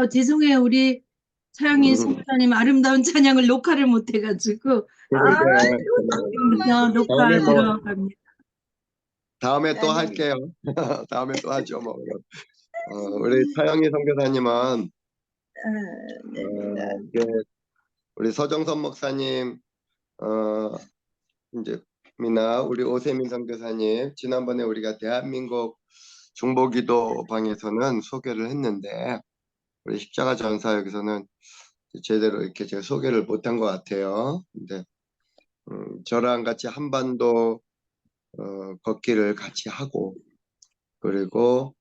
죄송해요. 우리 차영희 음, 선교사님 아름다운 찬양을 녹화를 못 해가지고 그러게. 지금부터 다음에 녹화 뭐, 들어갑니다. 다음에 또 나는 할게요. 다음에 또 하죠, 뭐. 우리 차영희 선교사님은, 됩니다. 이제 우리 서정선 목사님, 어, 이제, 미나, 우리 오세민 선교사님, 지난번에 우리가 대한민국 중보기도 방에서는 소개를 했는데, 우리 십자가 전사역에서는 제대로 이렇게 제가 소개를 못한 것 같아요. 근데, 저랑 같이 한반도, 걷기를 같이 하고, 그리고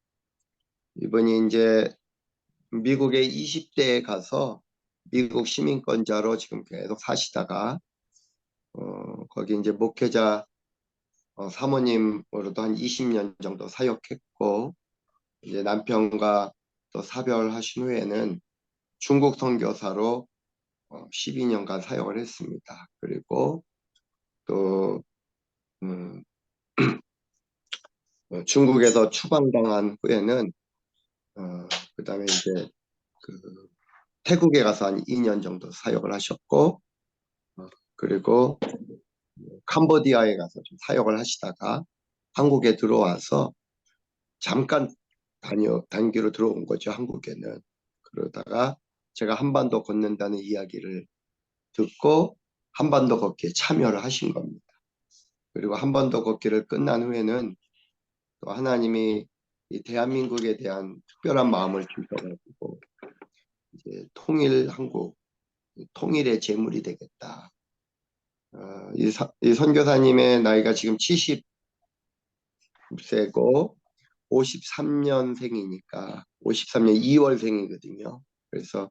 이분이 이제 미국의 20대에 가서 미국 시민권자로 지금 계속 사시다가 거기 이제 목회자 사모님으로도 한 20년 정도 사역했고 이제 남편과 또 사별하신 후에는 중국 선교사로 12년간 사역을 했습니다. 그리고 또 음, 중국에서 추방당한 후에는 그다음에 이제 그 태국에 가서 한 2년 정도 사역을 하셨고 그리고 캄보디아에 가서 좀 사역을 하시다가 한국에 들어와서 잠깐 단기로 들어온 거죠, 한국에는. 그러다가 제가 한반도 걷는다는 이야기를 듣고 한반도 걷기에 참여를 하신 겁니다. 그리고 한반도 걷기를 끝난 후에는 또 하나님이 이 대한민국에 대한 특별한 마음을 주셔가지고 이제 통일 한국, 통일의 제물이 되겠다. 이 선교사님의 나이가 지금 70세고 53년생이니까 53년 2월생이거든요. 그래서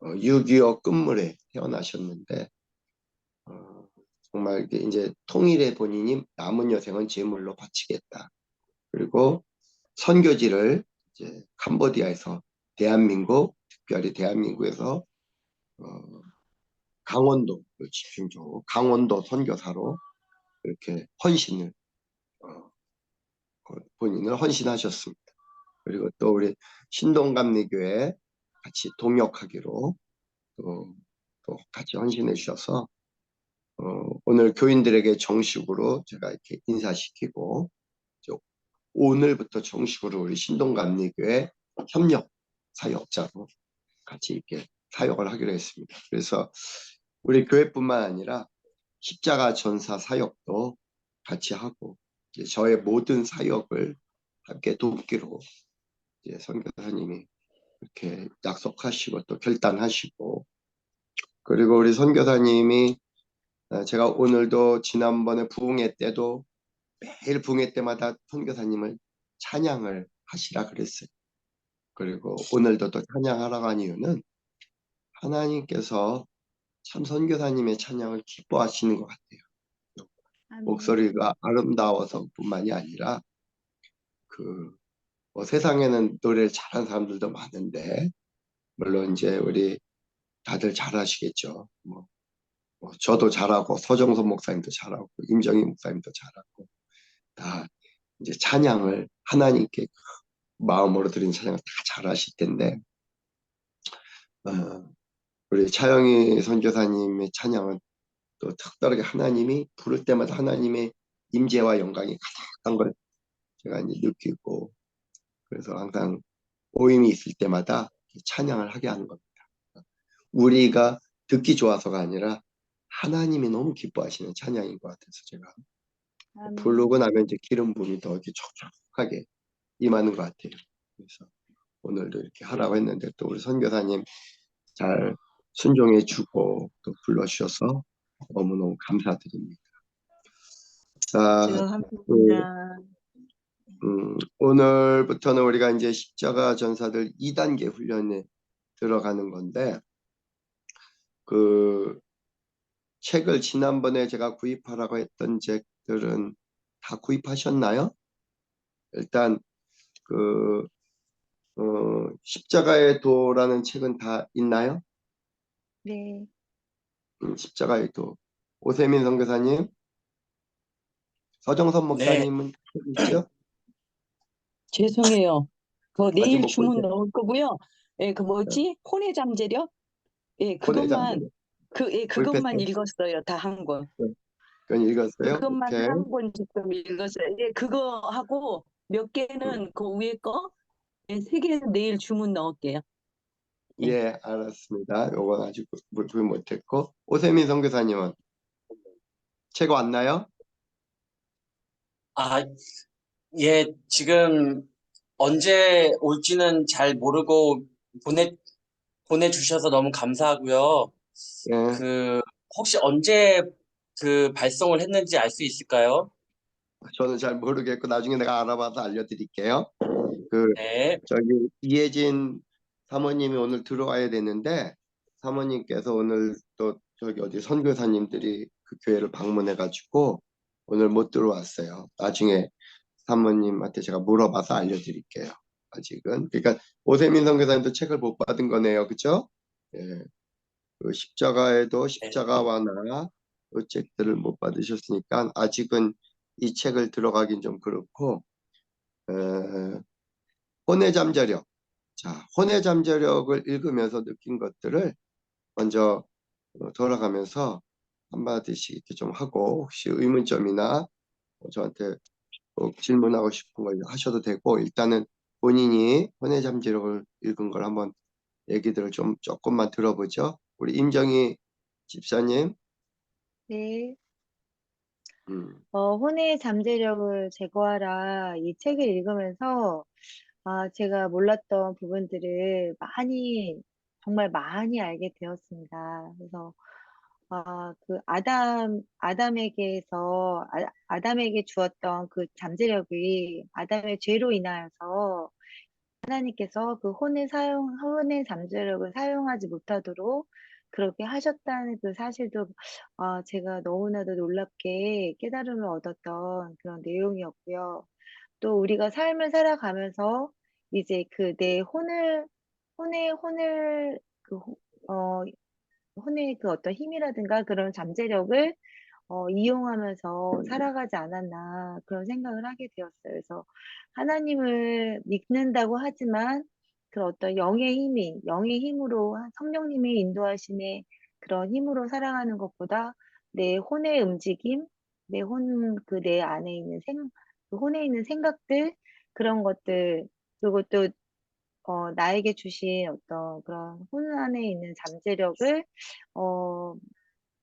6.25 끝물에 태어나셨는데 정말 이제 통일의 본인이 남은 여생은 제물로 바치겠다. 그리고 선교지를 이제 캄보디아에서 대한민국, 특별히 대한민국에서 강원도 집중적으로 강원도 선교사로 이렇게 헌신을 본인을 헌신하셨습니다. 그리고 또 우리 신동감리교회 같이 동역하기로 또 같이 헌신해 주셔서 오늘 교인들에게 정식으로 제가 이렇게 인사시키고 오늘부터 정식으로 우리 신동감리교회 협력 사역자로 같이 이렇게 사역을 하기로 했습니다. 그래서 우리 교회뿐만 아니라 십자가 전사 사역도 같이 하고 이제 저의 모든 사역을 함께 돕기로 이제 선교사님이 이렇게 약속하시고 또 결단하시고 그리고 우리 선교사님이 제가 오늘도 지난번에 부흥회 때도 매일 부흥회 때마다 선교사님을 찬양을 하시라 그랬어요. 그리고 오늘도 또 찬양하라고 한 이유는 하나님께서 참 선교사님의 찬양을 기뻐하시는 것 같아요. 아멘. 목소리가 아름다워서 뿐만이 아니라 뭐 세상에는 노래를 잘하는 사람들도 많은데 물론 이제 우리 다들 잘하시겠죠. 저도 잘하고 서정선 목사님도 잘하고 임정희 목사님도 잘하고 다 이제 찬양을 하나님께 마음으로 드린 찬양을 다 잘하실 텐데 어, 우리 차영희 선교사님의 찬양은 또 특별하게 하나님이 부를 때마다 하나님의 임재와 영광이 가득한 걸 제가 이제 느끼고 그래서 항상 모임이 있을 때마다 찬양을 하게 하는 겁니다. 우리가 듣기 좋아서가 아니라 하나님이 너무 기뻐하시는 찬양인 것 같아서 제가 부르고 아멘. 나면 이제 기름 부음이 더 이렇게 촉촉하게 임하는 것 같아요. 그래서 오늘도 이렇게 하라고 했는데 또 우리 선교사님 잘 순종해 주고 또 불러주셔서 너무너무 감사드립니다. 자, 그, 감사합니다. 오늘부터는 우리가 이제 십자가 전사들 2단계 훈련에 들어가는 건데 그 책을 지난번에 제가 구입하라고 했던 책들은 다 구입하셨나요? 일단 그 십자가의 도라는 책은 다 있나요? 네. 십자가의 도. 오세민 선교사님, 서정선 네, 목사님은 책 있죠? 죄송해요. 그 아직 내일 못 주문 보세요. 넣을 거고요. 예, 그 뭐지? 혼의 잠재력? 예, 혼의 그것만 잠재력. 그것만 불패스. 읽었어요. 다 한 권. 그건 읽었어요? 그것만 오케이. 한 권 지금 읽었어요. 예, 그거 하고 몇 개는 그 위에 거, 예, 3개는 내일 주문 넣을게요. 예. 예, 알았습니다. 요건 아직 구입 못했고. 오세민 선교사님은 책 왔나요? 아, 예, 지금 언제 올지는 잘 모르고 보내주셔서 너무 감사하고요. 예, 혹시 언제 발송을 했는지 알 수 있을까요? 저는 잘 모르겠고 나중에 내가 알아봐서 알려드릴게요. 그 네. 저기 이혜진 사모님이 오늘 들어와야 되는데 사모님께서 오늘 또 저기 어디 선교사님들이 그 교회를 방문해가지고 오늘 못 들어왔어요. 나중에 사모님한테 제가 물어봐서 알려드릴게요. 아직은 그러니까 오세민 선교사님도 책을 못 받은 거네요, 그죠? 예, 그 십자가에도 십자가와나 그 책들을 못 받으셨으니까 아직은 이 책을 들어가긴 좀 그렇고 혼의 잠재력. 자, 혼의 잠재력을 읽으면서 느낀 것들을 먼저 돌아가면서 한마디씩 이렇게 좀 하고 혹시 의문점이나 저한테 꼭 질문하고 싶은 걸 하셔도 되고 일단은 본인이 혼의 잠재력을 읽은 걸 한번 얘기들을 좀 조금만 들어보죠. 우리 임정희 집사님. 네. 음, 혼의 잠재력을 제거하라. 이 책을 읽으면서, 제가 몰랐던 부분들을 정말 많이 알게 되었습니다. 그래서, 아담에게 주었던 그 잠재력이 아담의 죄로 인하여서 하나님께서 그 혼의 잠재력을 사용하지 못하도록 그렇게 하셨다는 그 사실도 제가 너무나도 놀랍게 깨달음을 얻었던 그런 내용이었고요. 또 우리가 삶을 살아가면서 이제 그 내 혼을 그, 어, 혼의 그 어떤 힘이라든가 그런 잠재력을 이용하면서 살아가지 않았나 그런 생각을 하게 되었어요. 그래서 하나님을 믿는다고 하지만 그 어떤 영의 힘으로 성령님의 인도하심의 그런 힘으로 살아가는 것보다 내 혼의 움직임, 내 안에 있는 그 혼에 있는 생각들, 그런 것들, 그리고 또 나에게 주신 어떤 그런 혼 안에 있는 잠재력을 어,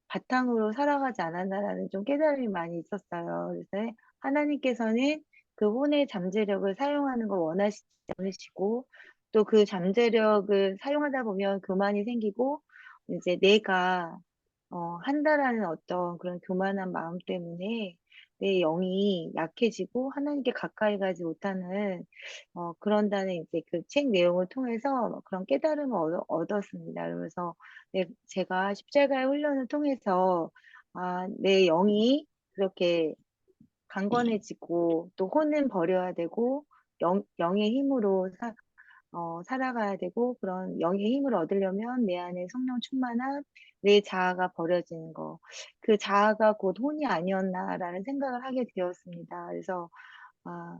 바탕으로 살아가지 않았나라는 좀 깨달음이 많이 있었어요. 그래서 하나님께서는 그 혼의 잠재력을 사용하는 걸 원하시지 않으시고, 또 그 잠재력을 사용하다 보면 교만이 생기고, 이제 내가 한다라는 어떤 그런 교만한 마음 때문에 내 영이 약해지고 하나님께 가까이 가지 못하는 그런다는 이제 그 책 내용을 통해서 그런 깨달음을 얻었습니다. 그러면서 제가 십자가의 훈련을 통해서 내 영이 그렇게 강건해지고 또 혼은 버려야 되고 영의 힘으로 살아가야 되고 그런 영의 힘을 얻으려면 내 안에 성령 충만한 내 자아가 버려지는 거. 그 자아가 곧 혼이 아니었나라는 생각을 하게 되었습니다. 그래서 아,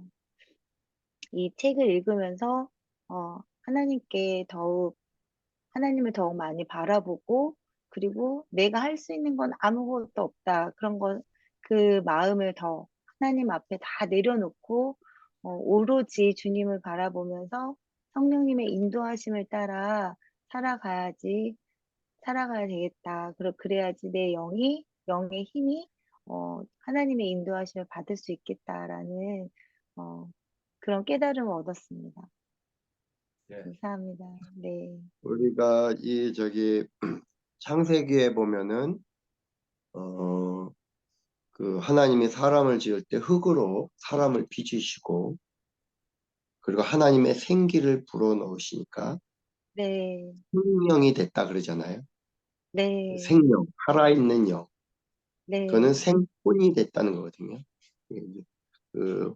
이 책을 읽으면서 어, 하나님께 더욱 하나님을 더욱 많이 바라보고 그리고 내가 할 수 있는 건 아무것도 없다. 그 마음을 더 하나님 앞에 다 내려놓고 오로지 주님을 바라보면서 성령님의 인도하심을 따라 살아가야지, 살아가야 되겠다. 그래야지 내 영의 힘이 하나님의 인도하심을 받을 수 있겠다라는 어, 그런 깨달음을 얻었습니다. 예. 감사합니다. 네. 우리가 이 저기 창세기에 보면은 그 하나님이 사람을 지을 때 흙으로 사람을 빚으시고 그리고 하나님의 생기를 불어넣으시니까 네. 생명이 됐다 그러잖아요. 네. 생명, 살아있는 영. 그거는 네. 생혼이 됐다는 거거든요. 이게 이제 그,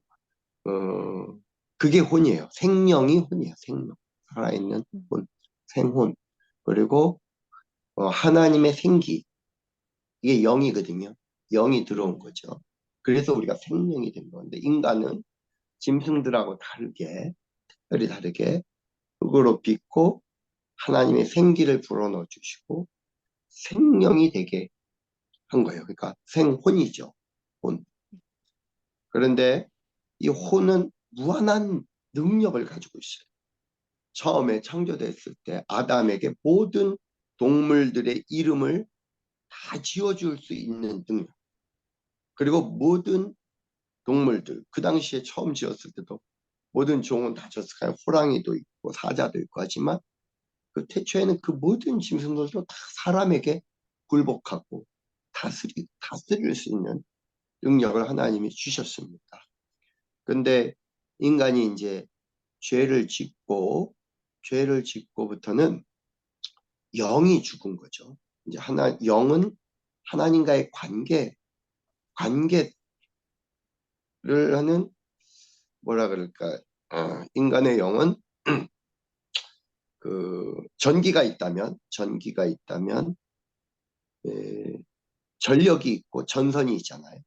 그게 혼이에요. 생명이 혼이에요. 생명. 살아있는 음. 혼. 생혼. 그리고 하나님의 생기. 이게 영이거든요. 영이 들어온 거죠. 그래서 우리가 생명이 된 건데 인간은 짐승들하고 다르게, 특별히 다르게 흙으로 빚고 하나님의 생기를 불어넣어 주시고 생명이 되게 한 거예요. 그러니까 생혼이죠. 혼. 그런데 이 혼은 무한한 능력을 가지고 있어요. 처음에 창조됐을 때 아담에게 모든 동물들의 이름을 다 지어줄 수 있는 능력. 그리고 모든 동물들, 그 당시에 처음 지었을 때도 모든 종은 다 졌을까요? 호랑이도 있고 사자도 있고 하지만 그 태초에는 그 모든 짐승들도 다 사람에게 굴복하고 다스릴 수 있는 능력을 하나님이 주셨습니다. 근데 인간이 이제 죄를 짓고부터는 영이 죽은 거죠. 이제 영은 하나님과의 관계를 하는 뭐라 그럴까? 인간의 영은 그 전기가 있다면 전력이 있고 전선이 있잖아요.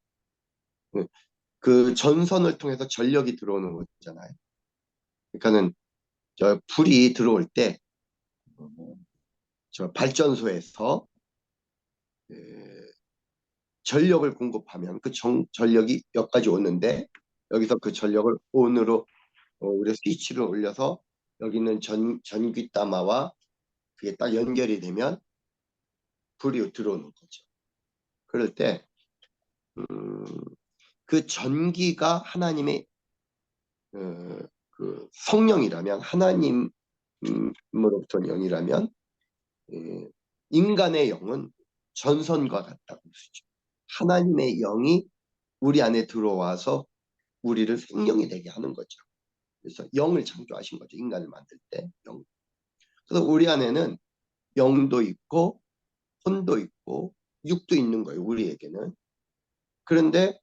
그 전선을 통해서 전력이 들어오는 거잖아요. 그러니까는 저 불이 들어올 때 저 발전소에서 전력을 공급하면 그 전력이 여기까지 오는데 여기서 그 전력을 온으로 우리가 스위치를 올려서 여기 있는 전기따마와 그게 딱 연결이 되면 불이 들어오는 거죠. 그럴 때 그 전기가 하나님의 그 성령이라면 하나님으로부터 영이라면 인간의 영은 전선과 같다고 그러죠. 하나님의 영이 우리 안에 들어와서 우리를 생명이 되게 하는 거죠. 그래서 영을 창조하신 거죠. 인간을 만들 때 영. 그래서 우리 안에는 영도 있고 혼도 있고 육도 있는 거예요. 우리에게는. 그런데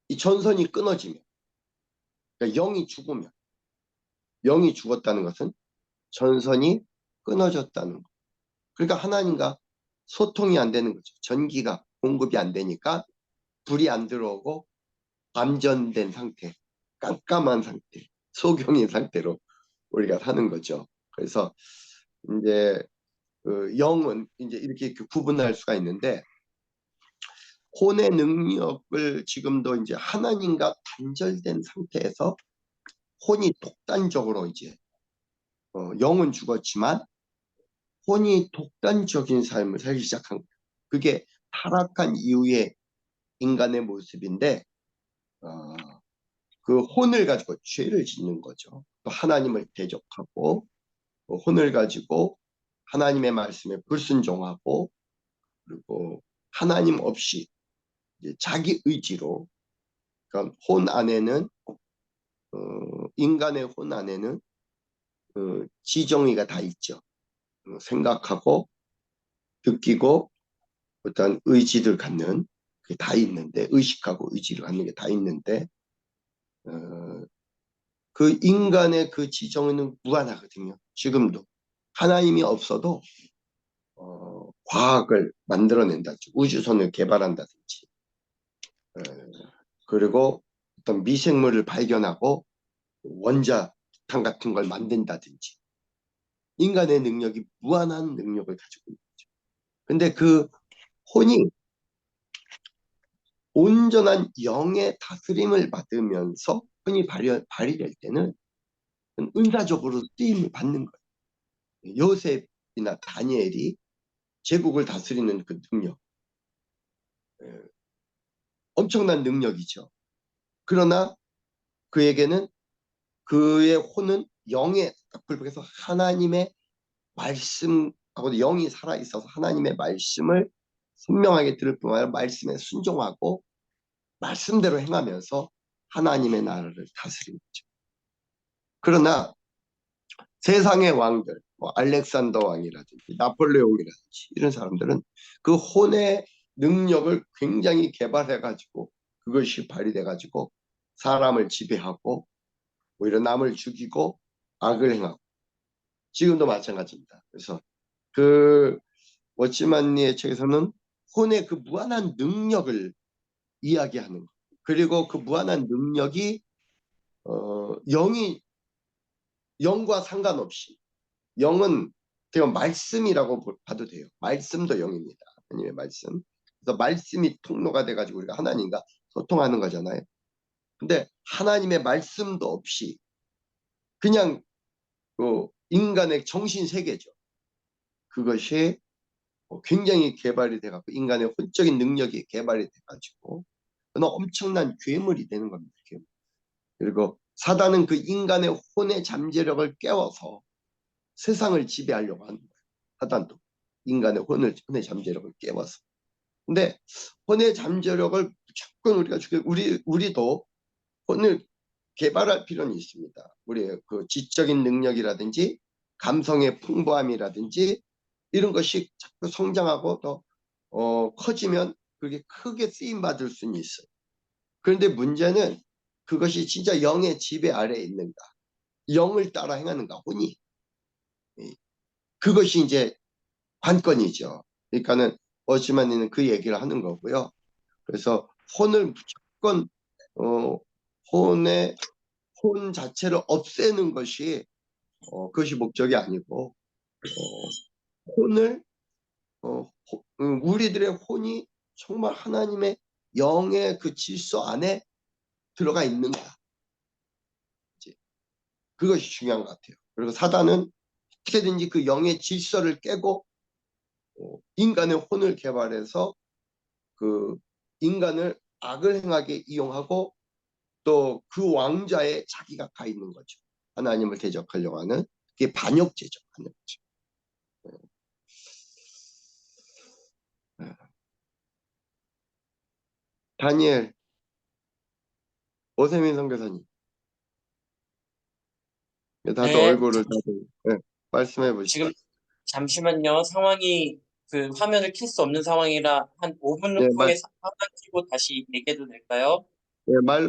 이 전선이 끊어지면 그러니까 영이 죽었다는 것은 전선이 끊어졌다는 거. 그러니까 하나님과 소통이 안 되는 거죠. 전기가 공급이 안 되니까 불이 안 들어오고 암전된 상태, 깜깜한 상태, 소경인 상태로 우리가 사는 거죠. 그래서 이제 그 영은 이제 이렇게 구분할 수가 있는데 혼의 능력을 지금도 이제 하나님과 단절된 상태에서 혼이 독단적으로 이제 영은 죽었지만 혼이 독단적인 삶을 살기 시작한 거예요. 그게 타락한 이후의 인간의 모습인데 그 혼을 가지고 죄를 짓는 거죠. 또 하나님을 대적하고 혼을 가지고 하나님의 말씀에 불순종하고 그리고 하나님 없이 이제 자기 의지로 그러니까 혼 안에는 인간의 혼 안에는 지정의가 다 있죠. 생각하고 느끼고 어떤 의지를 갖는 게 다 있는데 의식하고 의지를 갖는 게 다 있는데 그 인간의 그 지정은 무한하거든요. 지금도 하나님이 없어도 과학을 만들어낸다든지 우주선을 개발한다든지 그리고 어떤 미생물을 발견하고 원자탄 같은 걸 만든다든지 인간의 능력이 무한한 능력을 가지고 있는 거죠. 근데 그 혼이 온전한 영의 다스림을 받으면서 혼이 발휘될 때는 은사적으로 쓰임을 받는 거예요. 요셉이나 다니엘이 제국을 다스리는 그 능력 엄청난 능력이죠. 그러나 그에게는 그의 혼은 영에 굴복해서 하나님의 말씀하고 영이 살아있어서 하나님의 말씀을 선명하게 들을 뿐만 아니라 말씀에 순종하고 말씀대로 행하면서 하나님의 나라를 다스린 거죠. 그러나 세상의 왕들, 뭐 알렉산더 왕이라든지 나폴레옹이라든지 이런 사람들은 그 혼의 능력을 굉장히 개발해가지고 그것이 발휘돼가지고 사람을 지배하고 오히려 남을 죽이고 악을 행하고 지금도 마찬가지입니다. 그래서 그 워치만니의 책에서는 혼의 그 무한한 능력을 이야기하는 것 그리고 그 무한한 능력이 영과 상관없이 영은 그냥 말씀이라고 봐도 돼요. 말씀도 영입니다. 하나님의 말씀. 그래서 말씀이 통로가 돼가지고 우리가 하나님과 소통하는 거잖아요. 근데 하나님의 말씀도 없이 그냥 인간의 정신 세계죠. 그것이 굉장히 개발이 돼갖고 인간의 혼적인 능력이 개발이 돼가지고 엄청난 괴물이 되는 겁니다. 괴물. 그리고 사단은 그 인간의 혼의 잠재력을 깨워서 세상을 지배하려고 하는 거예요. 사단도 인간의 혼의 잠재력을 깨워서. 근데 혼의 잠재력을 무조건 우리가 우리도 혼을 개발할 필요는 있습니다. 우리의 그 지적인 능력이라든지 감성의 풍부함이라든지 이런 것이 자꾸 성장하고 더 커지면 그게 크게 쓰임 받을 수는 있어요. 그런데 문제는 그것이 진짜 영의 지배 아래에 있는가, 영을 따라 행하는가, 혼이. 그것이 이제 관건이죠. 그러니까는 어시만이는 그 얘기를 하는 거고요. 그래서 혼을 무조건 혼 자체를 없애는 것이 그것이 목적이 아니고 혼을 우리들의 혼이 정말 하나님의 영의 그 질서 안에 들어가 있는가, 이제 그것이 중요한 것 같아요. 그리고 사단은 어떻게든지 그 영의 질서를 깨고 인간의 혼을 개발해서 그 인간을 악을 행하게 이용하고 또 그 왕좌에 자기가 가 있는 거죠. 하나님을 대적하려고 하는 그게 반역죄죠. 반역죄. 다니엘 오세민 선교사님, 다들 네, 얼굴을 말씀해 보시죠. 지금 잠시만요. 상황이 그 화면을 켤 수 없는 상황이라 한 5분 네, 후에 화면 켜고 다시 얘기해도 될까요?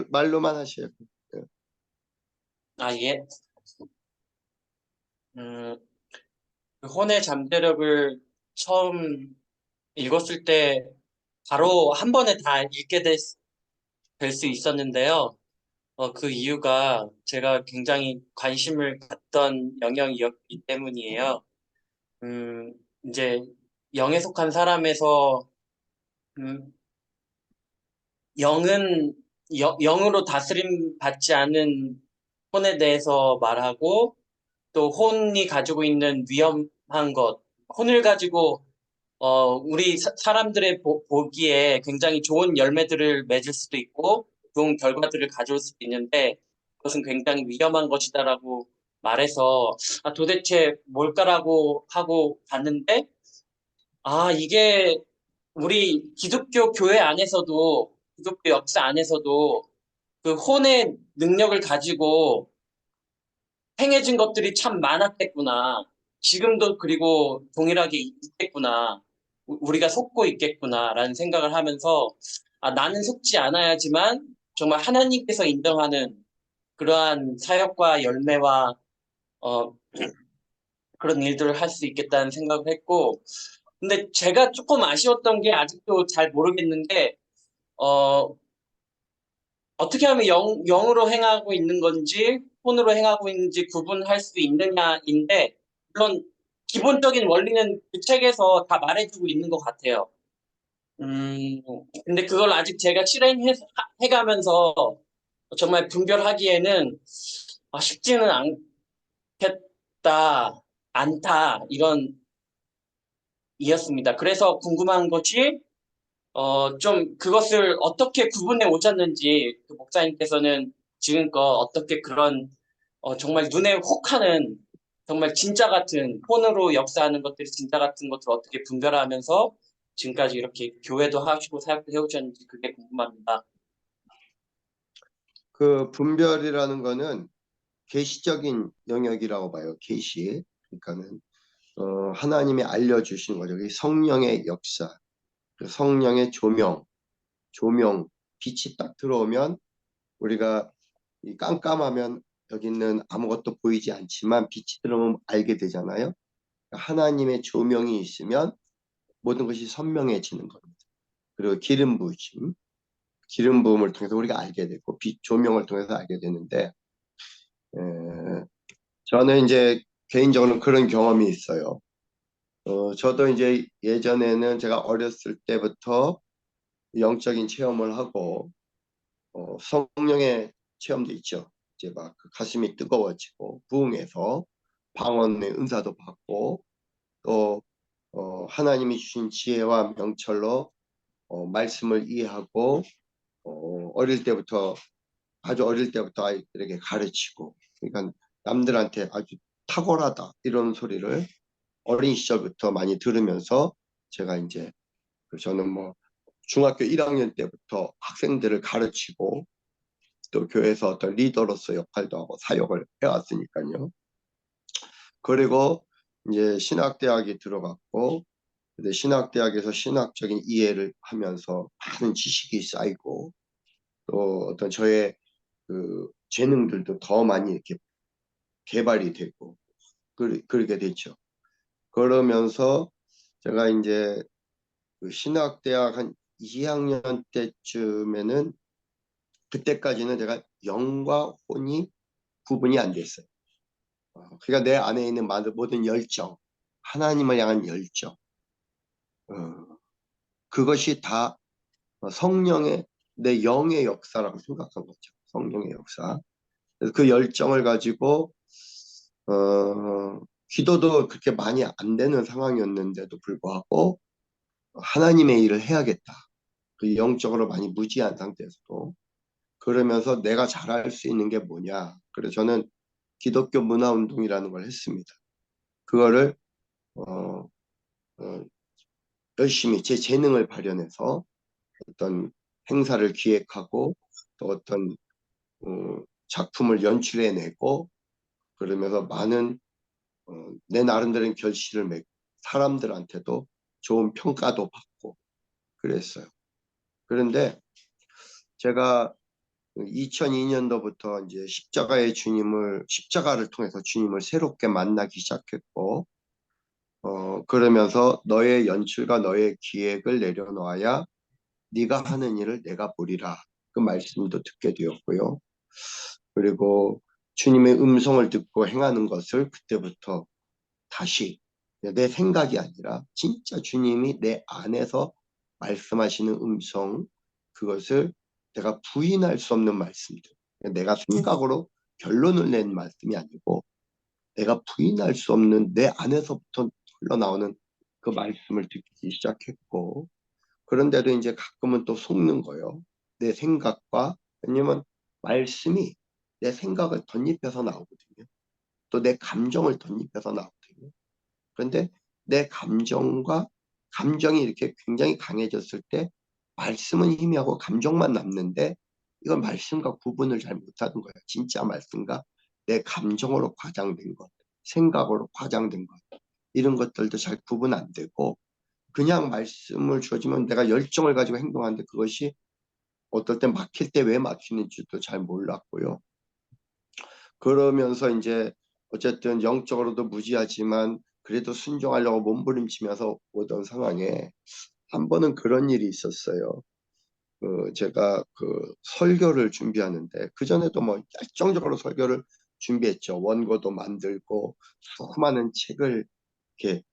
말로만 하셔요. 네. 아, 예. 음, 그 혼의 잠재력을 처음 읽었을 때 바로 한 번에 다 읽게 될 수 있었는데요. 그 이유가 제가 굉장히 관심을 갖던 영역이었기 때문이에요. 음, 이제 영에 속한 사람에서 음, 영으로 다스림 받지 않은 혼에 대해서 말하고 또 혼이 가지고 있는 위험한 것, 혼을 가지고 우리 사람들의 보기에 굉장히 좋은 열매들을 맺을 수도 있고 좋은 결과들을 가져올 수도 있는데 그것은 굉장히 위험한 것이다라고 말해서 도대체 뭘까라고 하고 봤는데 이게 우리 기독교 교회 안에서도 기독교 역사 안에서도 그 혼의 능력을 가지고 행해진 것들이 참 많았겠구나. 지금도 그리고 동일하게 있겠구나. 우리가 속고 있겠구나라는 생각을 하면서 나는 속지 않아야지만 정말 하나님께서 인정하는 그러한 사역과 열매와 어, 그런 일들을 할 수 있겠다는 생각을 했고 근데 제가 조금 아쉬웠던 게 아직도 잘 모르겠는 게 어떻게 하면 영으로 행하고 있는 건지 혼으로 행하고 있는지 구분할 수 있느냐인데 물론 기본적인 원리는 그 책에서 다 말해주고 있는 것 같아요. 근데 그걸 아직 제가 실행해가면서 정말 분별하기에는 쉽지는 않겠다, 않다 이런 이었습니다. 그래서 궁금한 것이 좀 그것을 어떻게 구분해 오셨는지 그 목사님께서는 지금껏 어떻게 그런 정말 눈에 혹하는 정말 진짜 같은 폰으로 역사하는 것들이 진짜 같은 것들을 어떻게 분별하면서 지금까지 이렇게 교회도 하시고 사역도 해오셨는지 그게 궁금합니다. 그 분별이라는 거는 계시적인 영역이라고 봐요. 계시. 그러니까는 하나님이 알려주신 거죠. 성령의 역사, 성령의 조명, 빛이 딱 들어오면 우리가 깜깜하면 여기는 아무것도 보이지 않지만 빛이 들어오면 알게 되잖아요. 하나님의 조명이 있으면 모든 것이 선명해지는 겁니다. 그리고 기름 부음을 통해서 우리가 알게 되고 조명을 통해서 알게 되는데 저는 이제 개인적으로 그런 경험이 있어요. 저도 이제 예전에는 제가 어렸을 때부터 영적인 체험을 하고, 성령의 체험도 있죠. 이제 막그 가슴이 뜨거워지고, 부흥해서 방언의 은사도 받고, 또, 하나님이 주신 지혜와 명철로, 말씀을 이해하고, 어릴 때부터, 아주 어릴 때부터 아이들에게 가르치고, 그러니까 남들한테 아주 탁월하다, 이런 소리를 어린 시절부터 많이 들으면서 제가 이제 저는 뭐 중학교 1학년 때부터 학생들을 가르치고 또 교회에서 어떤 리더로서 역할도 하고 사역을 해왔으니까요. 그리고 이제 신학대학에 들어갔고, 근데 신학대학에서 신학적인 이해를 하면서 많은 지식이 쌓이고 또 어떤 저의 그 재능들도 더 많이 이렇게 개발이 되고 그러게 됐죠. 그러면서 제가 이제 그 신학대학 한 2학년 때쯤에는 그때까지는 제가 영과 혼이 구분이 안 됐어요. 그러니까 내 안에 있는 모든 열정, 하나님을 향한 열정, 어, 그것이 다 성령의 내 영의 역사라고 생각한 거죠. 성령의 역사. 그래서 그 열정을 가지고 기도도 그렇게 많이 안 되는 상황이었는데도 불구하고 하나님의 일을 해야겠다. 그 영적으로 많이 무지한 상태에서도 그러면서 내가 잘할 수 있는 게 뭐냐. 그래서 저는 기독교 문화운동이라는 걸 했습니다. 그거를 어, 어, 열심히 제 재능을 발현해서 어떤 행사를 기획하고 또 어떤 작품을 연출해내고 그러면서 많은 내 나름대로는 결실을 맺고 사람들한테도 좋은 평가도 받고 그랬어요. 그런데 제가 2002년도부터 이제 십자가를 통해서 주님을 새롭게 만나기 시작했고, 그러면서 너의 연출과 너의 기획을 내려놓아야 네가 하는 일을 내가 보리라. 그 말씀도 듣게 되었고요. 그리고 주님의 음성을 듣고 행하는 것을 그때부터 다시 내 생각이 아니라 진짜 주님이 내 안에서 말씀하시는 음성, 그것을 내가 부인할 수 없는 말씀들. 내가 생각으로 결론을 낸 말씀이 아니고 내가 부인할 수 없는 내 안에서부터 흘러나오는 그 말씀을 듣기 시작했고 그런데도 이제 가끔은 또 속는 거예요. 내 생각과 왜냐면 말씀이 내 생각을 덧입혀서 나오거든요. 또 내 감정을 덧입혀서 나오거든요. 그런데 내 감정이 이렇게 굉장히 강해졌을 때 말씀은 희미하고 감정만 남는데 이건 말씀과 구분을 잘 못하는 거예요. 진짜 말씀과 내 감정으로 과장된 것, 생각으로 과장된 것 이런 것들도 잘 구분 안 되고 그냥 말씀을 주어지면 내가 열정을 가지고 행동하는데 그것이 어떨 때 막힐 때 왜 막히는지도 잘 몰랐고요. 그러면서 이제 어쨌든 영적으로도 무지하지만 그래도 순종하려고 몸부림치면서 오던 상황에 한 번은 그런 일이 있었어요. 제가 그 설교를 준비하는데 그전에도 뭐 열정적으로 설교를 준비했죠. 원고도 만들고 수많은 책을 이렇게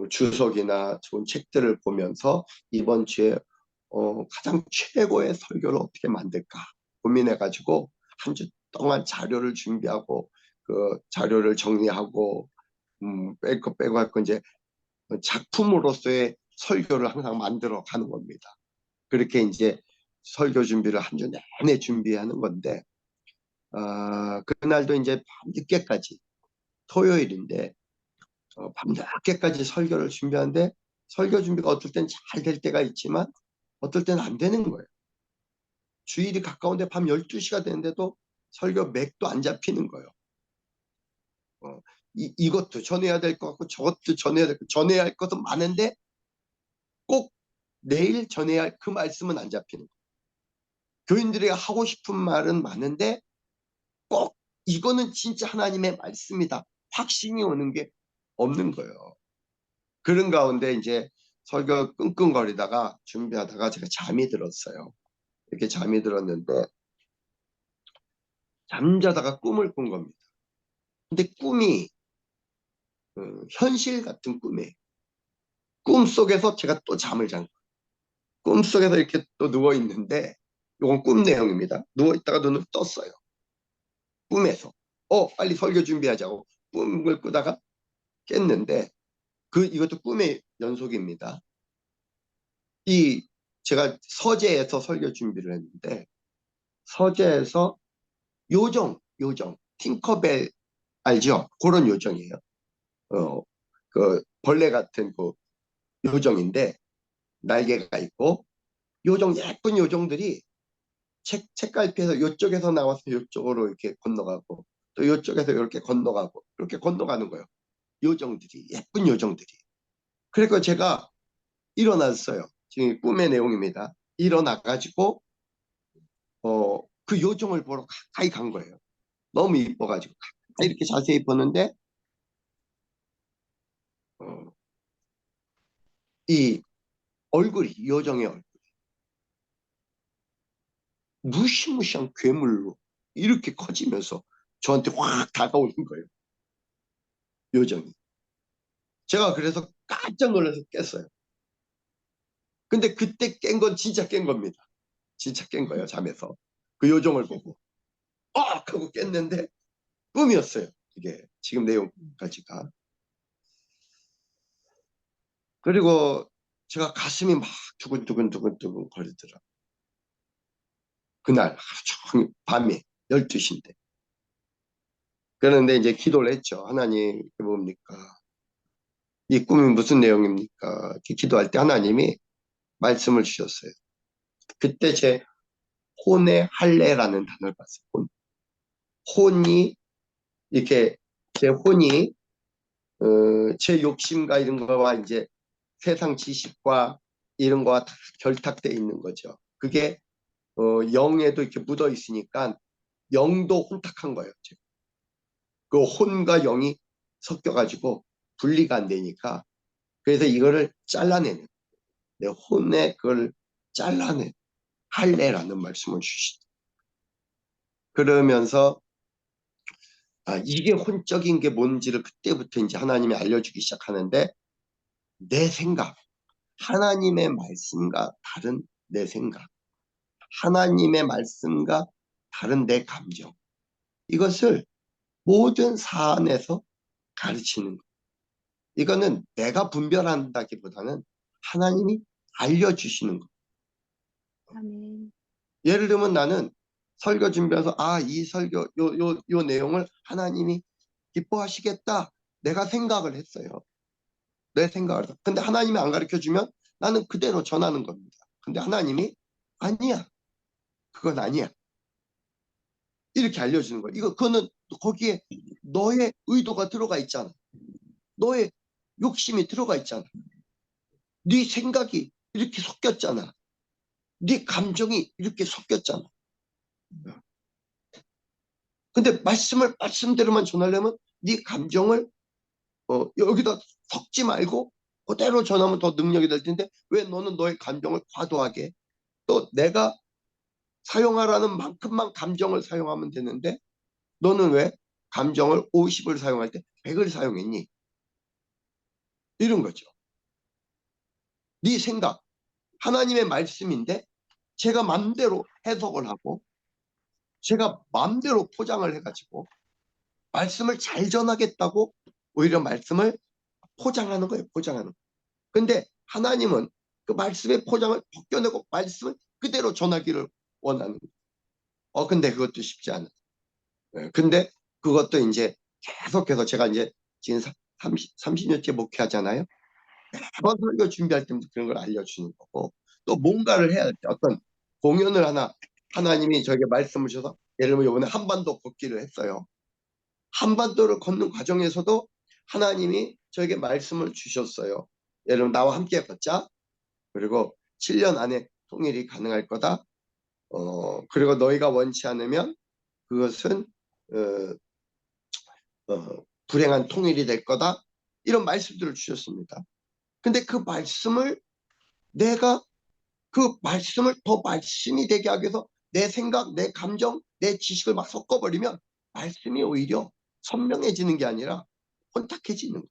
주석이나 좋은 책들을 보면서 이번 주에 가장 최고의 설교를 어떻게 만들까 고민해가지고 한 주 동안 자료를 준비하고 그 자료를 정리하고 뺄 거 빼고 할 거 이제 작품으로서의 설교를 항상 만들어 가는 겁니다. 그렇게 이제 설교 준비를 한 주 내내 준비하는 건데 그날도 이제 밤늦게까지 토요일인데 밤늦게까지 설교를 준비하는데 설교 준비가 어떨 땐 잘 될 때가 있지만 어떨 땐 안 되는 거예요. 주일이 가까운데 밤 12시가 되는데도 설교 맥도 안 잡히는 거예요. 이것도 전해야 될 것 같고 저것도 전해야 할 것도 많은데 꼭 내일 전해야 할 그 말씀은 안 잡히는 거예요. 교인들이 하고 싶은 말은 많은데 꼭 이거는 진짜 하나님의 말씀이다. 확신이 오는 게 없는 거예요. 그런 가운데 이제 설교 끙끙거리다가 준비하다가 제가 잠이 들었어요. 이렇게 잠이 들었는데 잠자다가 꿈을 꾼 겁니다. 근데 꿈이 현실 같은 꿈이에요. 꿈 속에서 제가 또 잠을 잔 거예요. 꿈 속에서 이렇게 또 누워 있는데, 이건 꿈 내용입니다. 누워 있다가 눈을 떴어요. 꿈에서. 빨리 설교 준비하자고 꿈을 꾸다가 깼는데, 이것도 꿈의 연속입니다. 제가 서재에서 설교 준비를 했는데, 서재에서 요정, 팅커벨 알죠? 그런 요정이에요. 그 벌레 같은 그 요정인데, 날개가 있고, 예쁜 요정들이 책갈피에서 이쪽에서 나와서 이쪽으로 이렇게 건너가고, 또 이쪽에서 이렇게 건너가고, 이렇게 건너가는 거예요. 요정들이, 예쁜 요정들이. 그래서 제가 일어났어요. 지금 꿈의 내용입니다. 일어나가지고, 그 요정을 보러 가까이 간 거예요. 너무 이뻐가지고. 가까이 이렇게 자세히 보는데, 어, 이 요정의 얼굴, 무시무시한 괴물로 이렇게 커지면서 저한테 확 다가오는 거예요. 요정이. 제가 그래서 깜짝 놀라서 깼어요. 근데 그때 깬 건 진짜 깬 겁니다. 진짜 깬 거예요, 잠에서. 그 요정을 보고. 하고 깼는데 꿈이었어요. 이게 지금 내용까지가. 그리고 제가 가슴이 막 두근두근 거리더라고요. 그날 하루 종일 밤에 12시인데. 그런데 이제 기도를 했죠. 하나님, 이게 뭡니까? 이 꿈이 무슨 내용입니까? 이렇게 기도할 때 하나님이 말씀을 주셨어요. 그때 제 혼의 할례라는 단어를 봤어요. 혼이 이렇게 제 혼이 제 욕심과 이런 거와 이제 세상 지식과 이런 거와 다 결탁돼 있는 거죠. 그게 영에도 이렇게 묻어 있으니까 영도 혼탁한 거예요. 그 혼과 영이 섞여가지고 분리가 안 되니까 그래서 이거를 잘라내는 내 혼의 그걸 잘라내 할례라는 말씀을 주시죠. 그러면서 이게 혼적인 게 뭔지를 그때부터 이제 하나님이 알려주기 시작하는데 내 생각, 하나님의 말씀과 다른 내 생각, 하나님의 말씀과 다른 내 감정, 이것을 모든 사안에서 가르치는 것. 이거는 내가 분별한다기보다는 하나님이 알려주시는 것. 아멘. 예를 들면 나는 설교 준비해서 이 설교 요 내용을 하나님이 기뻐하시겠다. 내가 생각을 했어요. 내 생각을. 근데 하나님이 안 가르쳐 주면 나는 그대로 전하는 겁니다. 근데 하나님이 아니야. 그건 아니야. 이렇게 알려주는 거예요. 그거는 거기에 너의 의도가 들어가 있잖아. 너의 욕심이 들어가 있잖아. 네 생각이 이렇게 섞였잖아. 네 감정이 이렇게 섞였잖아. 근데 말씀대로만 전하려면 네 감정을 여기다 섞지 말고 그대로 전하면 더 능력이 될 텐데 왜 너는 너의 감정을 과도하게 또 내가 사용하라는 만큼만 감정을 사용하면 되는데 너는 왜 감정을 50을 사용할 때 100을 사용했니? 이런 거죠. 네 생각, 하나님의 말씀인데 제가 마음대로 해석을 하고 제가 마음대로 포장을 해가지고 말씀을 잘 전하겠다고 오히려 말씀을 포장하는 거예요. 포장하는 거. 근데 하나님은 그 말씀의 포장을 벗겨내고 말씀을 그대로 전하기를 원하는 거예요. 근데 그것도 쉽지 않아요. 근데 그것도 이제 계속해서 제가 이제 지금 30년째 목회하잖아요. 매번 설교 준비할 때부터 그런 걸 알려주는 거고 또 뭔가를 해야 할 때 어떤 공연을 하나님이 저에게 말씀을 주셔서 예를 들면 이번에 한반도 걷기를 했어요. 한반도를 걷는 과정에서도 하나님이 저에게 말씀을 주셨어요. 예를 들면 나와 함께 걷자. 그리고 7년 안에 통일이 가능할 거다. 그리고 너희가 원치 않으면 그것은 불행한 통일이 될 거다. 이런 말씀들을 주셨습니다. 근데 내가 그 말씀을 더 말씀이 되게 하기 위해서 내 생각, 내 감정, 내 지식을 막 섞어버리면 말씀이 오히려 선명해지는 게 아니라 혼탁해지는 거예요.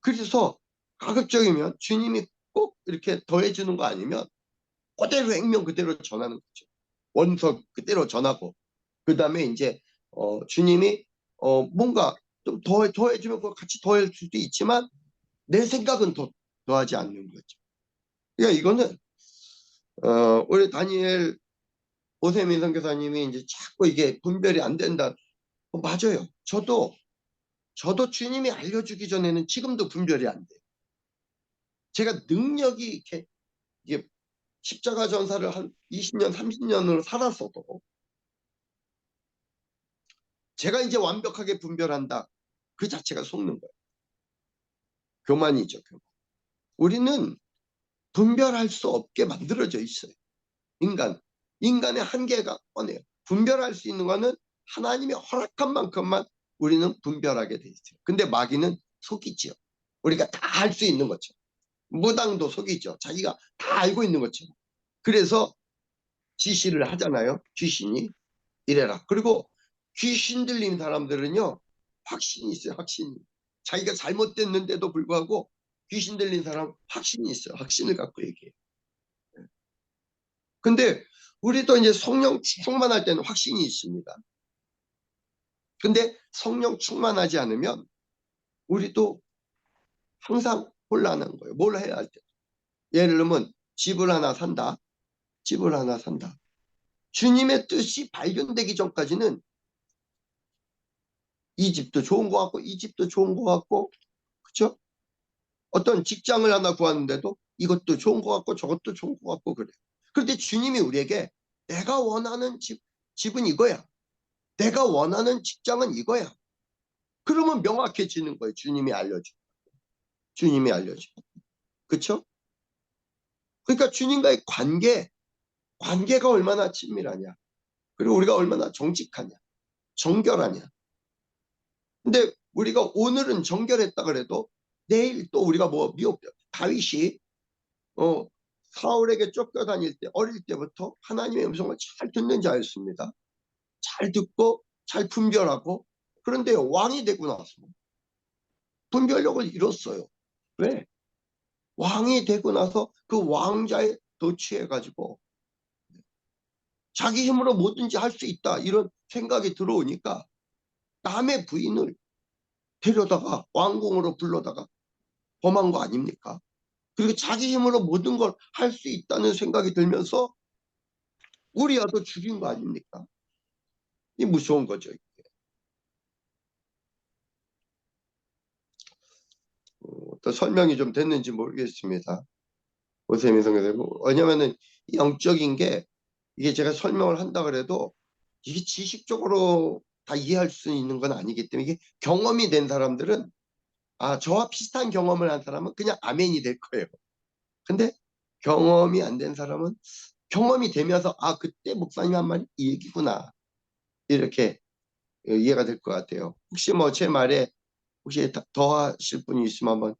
그래서 가급적이면 주님이 꼭 이렇게 더해주는 거 아니면 그대로 행명 그대로 전하는 거죠. 원서 그대로 전하고 그 다음에 이제 주님이 뭔가 좀 더해주면 그거 같이 더할 수도 있지만 내 생각은 더하지 않는 거죠. 그러니까 이거는 우리 다니엘 오세민 선교사님이 이제 자꾸 이게 분별이 안 된다. 맞아요. 저도 주님이 알려주기 전에는 지금도 분별이 안 돼요. 제가 능력이 이렇게 이게 십자가 전사를 한 20년, 30년으로 살았어도 제가 이제 완벽하게 분별한다. 그 자체가 속는 거예요. 교만이죠, 교만. 우리는 분별할 수 없게 만들어져 있어요. 인간의 한계가 뻔해요. 분별할 수 있는 거는 하나님이 허락한 만큼만 우리는 분별하게 돼 있어요. 근데 마귀는 속이죠. 우리가 다 할 수 있는 것처럼. 무당도 속이죠. 자기가 다 알고 있는 것처럼. 그래서 지시를 하잖아요. 귀신이 이래라. 그리고 귀신 들린 사람들은요. 확신이 있어요. 확신이. 자기가 잘못됐는데도 불구하고 귀신 들린 사람 확신이 있어요. 확신을 갖고 얘기해요. 근데 우리도 이제 성령 충만할 때는 확신이 있습니다. 근데 성령 충만하지 않으면 우리도 항상 혼란한 거예요. 뭘 해야 할 때. 예를 들면 집을 하나 산다. 집을 하나 산다. 주님의 뜻이 발견되기 전까지는 이 집도 좋은 것 같고 이 집도 좋은 것 같고 그렇죠? 어떤 직장을 하나 구하는데도 이것도 좋은 것 같고 저것도 좋은 것 같고 그래요. 그런데 주님이 우리에게 내가 원하는 집은 이거야. 내가 원하는 직장은 이거야. 그러면 명확해지는 거예요. 주님이 알려줘. 주님이 알려줘. 그렇죠? 그러니까 주님과의 관계가 얼마나 친밀하냐. 그리고 우리가 얼마나 정직하냐. 정결하냐. 근데 우리가 오늘은 정결했다 그래도 내일 또 우리가 뭐 다윗이 사울에게 쫓겨다닐 때 어릴 때부터 하나님의 음성을 잘 듣는 자였습니다. 잘 듣고 잘 분별하고 그런데 왕이 되고 나서 분별력을 잃었어요. 왜? 왕이 되고 나서 그 왕자에 도취해가지고 자기 힘으로 뭐든지 할 수 있다 이런 생각이 들어오니까 남의 부인을 데려다가 왕궁으로 불러다가 범한 거 아닙니까? 그리고 자기 힘으로 모든 걸 할 수 있다는 생각이 들면서 우리야도 죽인 거 아닙니까? 이 무서운 거죠. 또 설명이 좀 됐는지 모르겠습니다. 오세민 선생님. 왜냐면은 영적인 게 이게 제가 설명을 한다 그래도 이게 지식적으로 다 이해할 수 있는 건 아니기 때문에 이게 경험이 된 사람들은 저와 비슷한 경험을 한 사람은 그냥 아멘이 될 거예요. 근데 경험이 안 된 사람은 경험이 되면서 그때 목사님 한 말이 이 얘기구나 이렇게 이해가 될 것 같아요. 혹시 뭐 제 말에 혹시 더 하실 분이 있으면 한번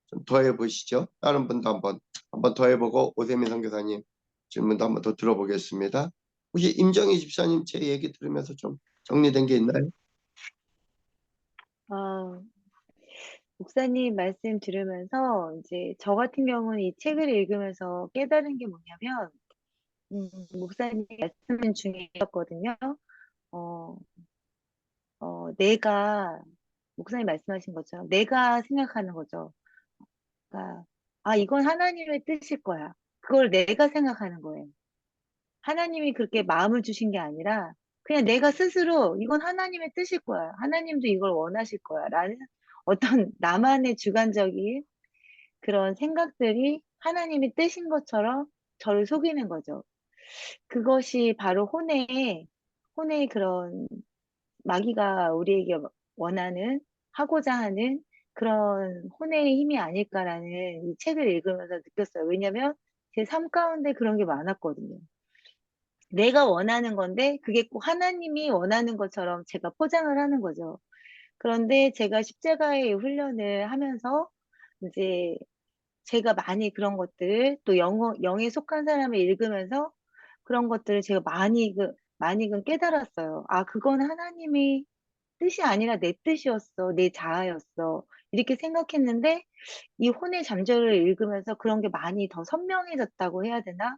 좀 더 해보시죠. 다른 분도 한번 더 해보고 오세민 선교사님 질문도 한번 더 들어보겠습니다. 혹시 임정희 집사님 제 얘기 들으면서 좀 정리된 게 있나요? 아, 목사님 말씀 들으면서 이제 저 같은 경우는 이 책을 읽으면서 깨달은 게 뭐냐면, 목사님 말씀 중에 있었거든요. 어, 내가, 목사님 말씀하신 것처럼 내가 생각하는 거죠. 그러니까, 이건 하나님의 뜻일 거야. 그걸 내가 생각하는 거예요. 하나님이 그렇게 마음을 주신 게 아니라 그냥 내가 스스로 이건 하나님의 뜻일 거야. 하나님도 이걸 원하실 거야. 라는 어떤 나만의 주관적인 그런 생각들이 하나님의 뜻인 것처럼 저를 속이는 거죠. 그것이 바로 혼의 그런 마귀가 우리에게 원하는, 하고자 하는 그런 혼의 힘이 아닐까라는 이 책을 읽으면서 느꼈어요. 왜냐면 제 삶 가운데 그런 게 많았거든요. 내가 원하는 건데 그게 꼭 하나님이 원하는 것처럼 제가 포장을 하는 거죠. 그런데 제가 십자가의 훈련을 하면서 이제 제가 많이 그런 것들을 또 영에 속한 사람을 읽으면서 그런 것들을 제가 많이 깨달았어요. 그건 하나님이 뜻이 아니라 내 뜻이었어. 내 자아였어. 이렇게 생각했는데 이 혼의 잠재를 읽으면서 그런 게 많이 더 선명해졌다고 해야 되나?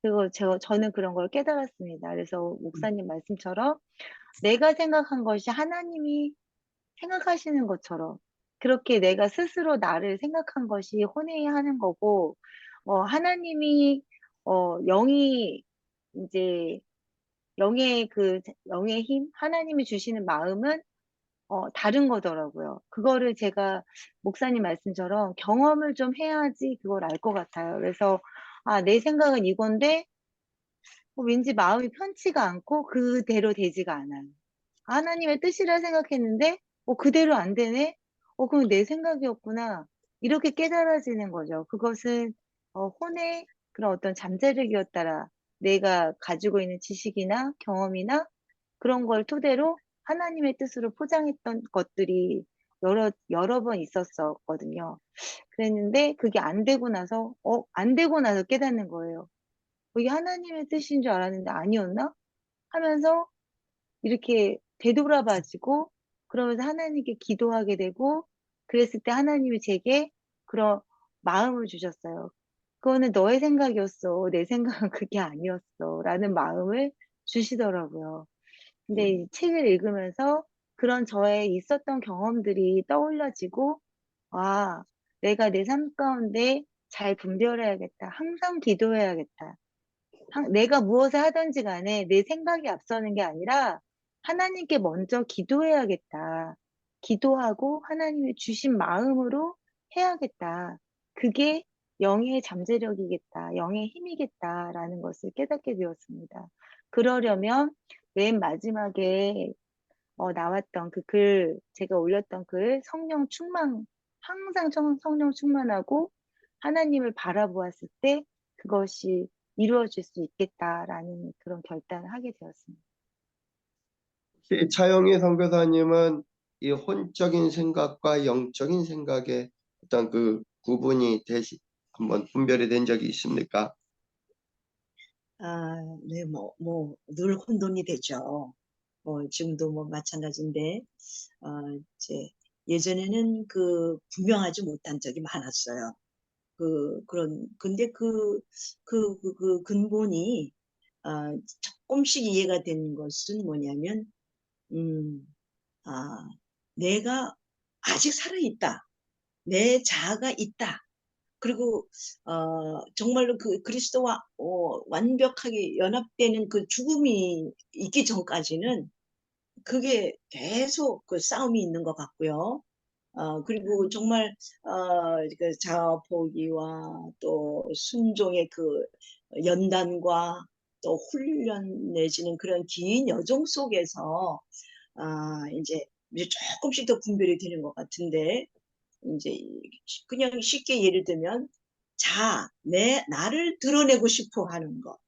그리고 저는 그런 걸 깨달았습니다. 그래서 목사님 말씀처럼 내가 생각한 것이 하나님이 생각하시는 것처럼 그렇게 내가 스스로 나를 생각한 것이 혼해야 하는 거고, 하나님이, 영이 이제 영의 힘, 하나님이 주시는 마음은 다른 거더라고요. 그거를 제가 목사님 말씀처럼 경험을 좀 해야지 그걸 알 것 같아요. 그래서 아, 내 생각은 이건데 왠지 마음이 편치가 않고 그대로 되지가 않아요. 하나님의 뜻이라 생각했는데 그대로 안 되네? 그럼 내 생각이었구나. 이렇게 깨달아지는 거죠. 그것은 혼의 그런 어떤 잠재력이었다라 내가 가지고 있는 지식이나 경험이나 그런 걸 토대로 하나님의 뜻으로 포장했던 것들이 여러 번 있었었거든요. 그랬는데 그게 안 되고 나서 깨닫는 거예요. 이게 하나님의 뜻인 줄 알았는데 아니었나? 하면서 이렇게 되돌아봐지고 그러면서 하나님께 기도하게 되고 그랬을 때 하나님이 제게 그런 마음을 주셨어요. 그거는 너의 생각이었어. 내 생각은 그게 아니었어. 라는 마음을 주시더라고요. 근데 이 책을 읽으면서 그런 저의 있었던 경험들이 떠올려지고, 아, 내가 내 삶 가운데 잘 분별해야겠다. 항상 기도해야겠다. 내가 무엇을 하든지 간에 내 생각이 앞서는 게 아니라 하나님께 먼저 기도해야겠다. 기도하고 하나님이 주신 마음으로 해야겠다. 그게 영의 잠재력이겠다. 영의 힘이겠다라는 것을 깨닫게 되었습니다. 그러려면 맨 마지막에 나왔던 제가 올렸던 글, 항상 성령 충만하고 하나님을 바라보았을 때 그것이 이루어질 수 있겠다라는 그런 결단을 하게 되었습니다. 혹시 차영희 선교사님은 이 혼적인 생각과 영적인 생각의 어떤 그 구분이 한번 분별이 된 적이 있습니까? 네, 늘 혼돈이 되죠. 지금도 마찬가지인데, 이제 예전에는 분명하지 못한 적이 많았어요. 근데 그 근본이, 조금씩 이해가 되는 것은 뭐냐면, 음, 아, 내가 아직 살아있다. 내 자아가 있다. 그리고 정말로 그리스도와 완벽하게 연합되는 그 죽음이 있기 전까지는 그게 계속 그 싸움이 있는 것 같고요. 그리고 정말 그 자아 포기와 또 순종의 그 연단과 또 훈련 내지는 그런 긴 여정 속에서 이제 조금씩 더 분별이 되는 것 같은데 이제 그냥 쉽게 예를 들면 나를 드러내고 싶어 하는 것.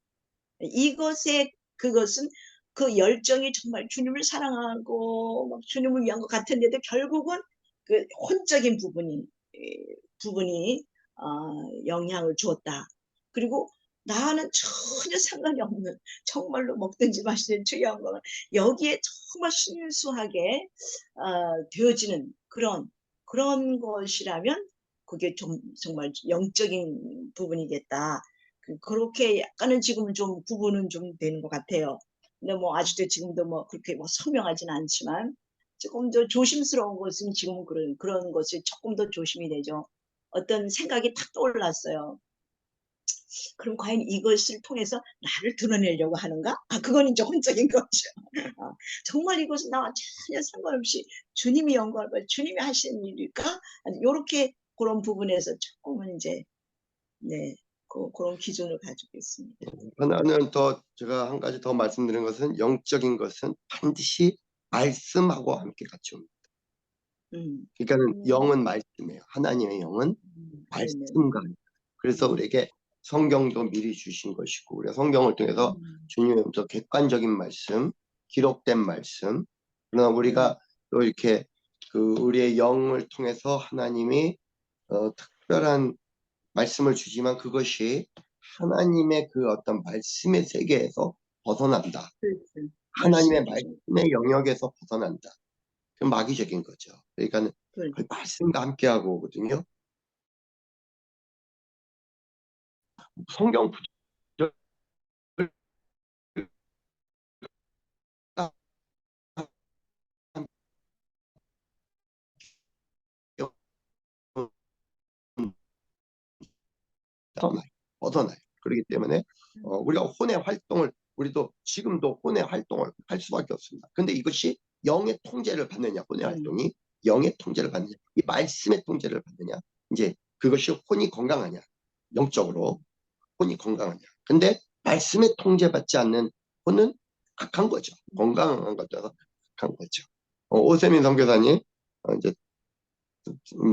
그것은 그 열정이 정말 주님을 사랑하고 막 주님을 위한 것 같은데도 결국은 그 혼적인 부분이 영향을 주었다. 그리고 나는 전혀 상관이 없는 정말로 먹든지 마시든 중요한 건 여기에 정말 순수하게 되어지는 그런 것이라면 그게 정말 영적인 부분이겠다. 그렇게 약간은 지금은 좀 구분은 좀 되는 것 같아요. 근데 아직도 지금도 그렇게 선명하진 않지만 조금 더 조심스러운 것은 지금은 그런 것을 조금 더 조심이 되죠. 어떤 생각이 탁 떠올랐어요. 그럼 과연 이것을 통해서 나를 드러내려고 하는가? 그건 이제 혼적인 거죠. 정말 이것은 나와 전혀 상관없이 주님이 영광을 받고 주님이 하시는 일일까? 이렇게 그런 부분에서 조금은 이제 네 그런 기준을 가지고 있습니다. 하나는 더 제가 한 가지 더 말씀드린 것은 영적인 것은 반드시 말씀하고 함께 같이 옵니다. 그러니까는 영은 말씀이에요. 하나님의 영은 말씀과 그래서 우리에게 성경도 미리 주신 것이고 우리가 성경을 통해서 주님의 객관적인 말씀, 기록된 말씀 그러나 우리가 또 이렇게 우리의 영을 통해서 하나님이 특별한 말씀을 주지만 그것이 하나님의 그 어떤 말씀의 세계에서 벗어난다. 하나님의 말씀의 영역에서 벗어난다. 그럼 마귀적인 거죠. 그러니까 그러니까. 말씀과 함께하고 오거든요. 성경 구절 벗어나요. 그렇기 때문에 우리가 혼의 활동을 우리도 지금도 혼의 활동을 할 수밖에 없습니다. 근데 이것이 영의 통제를 받느냐, 혼의 활동이 영의 통제를 받느냐, 이 말씀의 통제를 받느냐, 이제 그것이 혼이 건강하냐, 영적으로 혼이 건강하냐. 근데 말씀에 통제받지 않는 혼은 악한 거죠. 건강한 것도 악한 거죠. 오세민 선교사님, 이제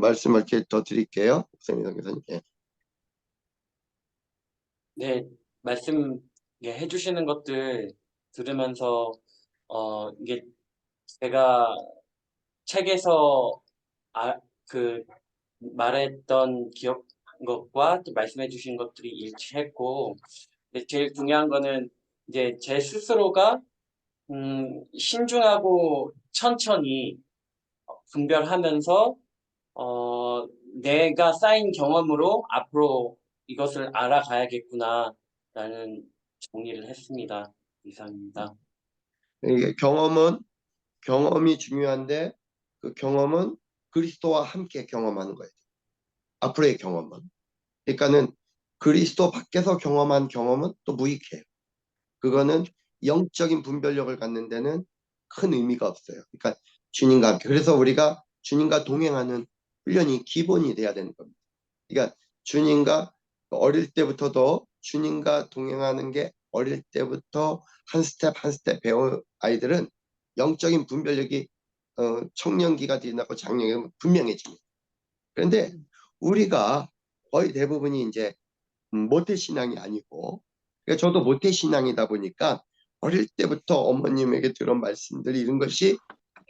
말씀을 이렇게 더 드릴게요. 오세민 선교사님. 예. 네, 말씀 해주시는 것들 들으면서 이게 제가 책에서 그 말했던 기억 것과 또 말씀해주신 것들이 일치했고, 근데 제일 중요한 거는 이제 제 스스로가 신중하고 천천히 분별하면서 내가 쌓인 경험으로 앞으로 이것을 알아가야겠구나라는 정리를 했습니다. 이상입니다. 이게 경험이 중요한데 그 경험은 그리스도와 함께 경험하는 거예요. 앞으로의 경험은. 그러니까는 그리스도 밖에서 경험한 경험은 또 무익해요. 그거는 영적인 분별력을 갖는 데는 큰 의미가 없어요. 그러니까 주님과 함께. 그래서 우리가 주님과 동행하는 훈련이 기본이 돼야 되는 겁니다. 그러니까 주님과 어릴 때부터도 주님과 동행하는 게 어릴 때부터 한 스텝 한 스텝 배운 아이들은 영적인 분별력이 청년기가 지나고 장년기가 분명해집니다. 그런데 우리가 거의 대부분이 이제 모태신앙이 아니고, 그러니까 저도 모태신앙이다 보니까 어릴 때부터 어머님에게 들은 말씀들이 이런 것이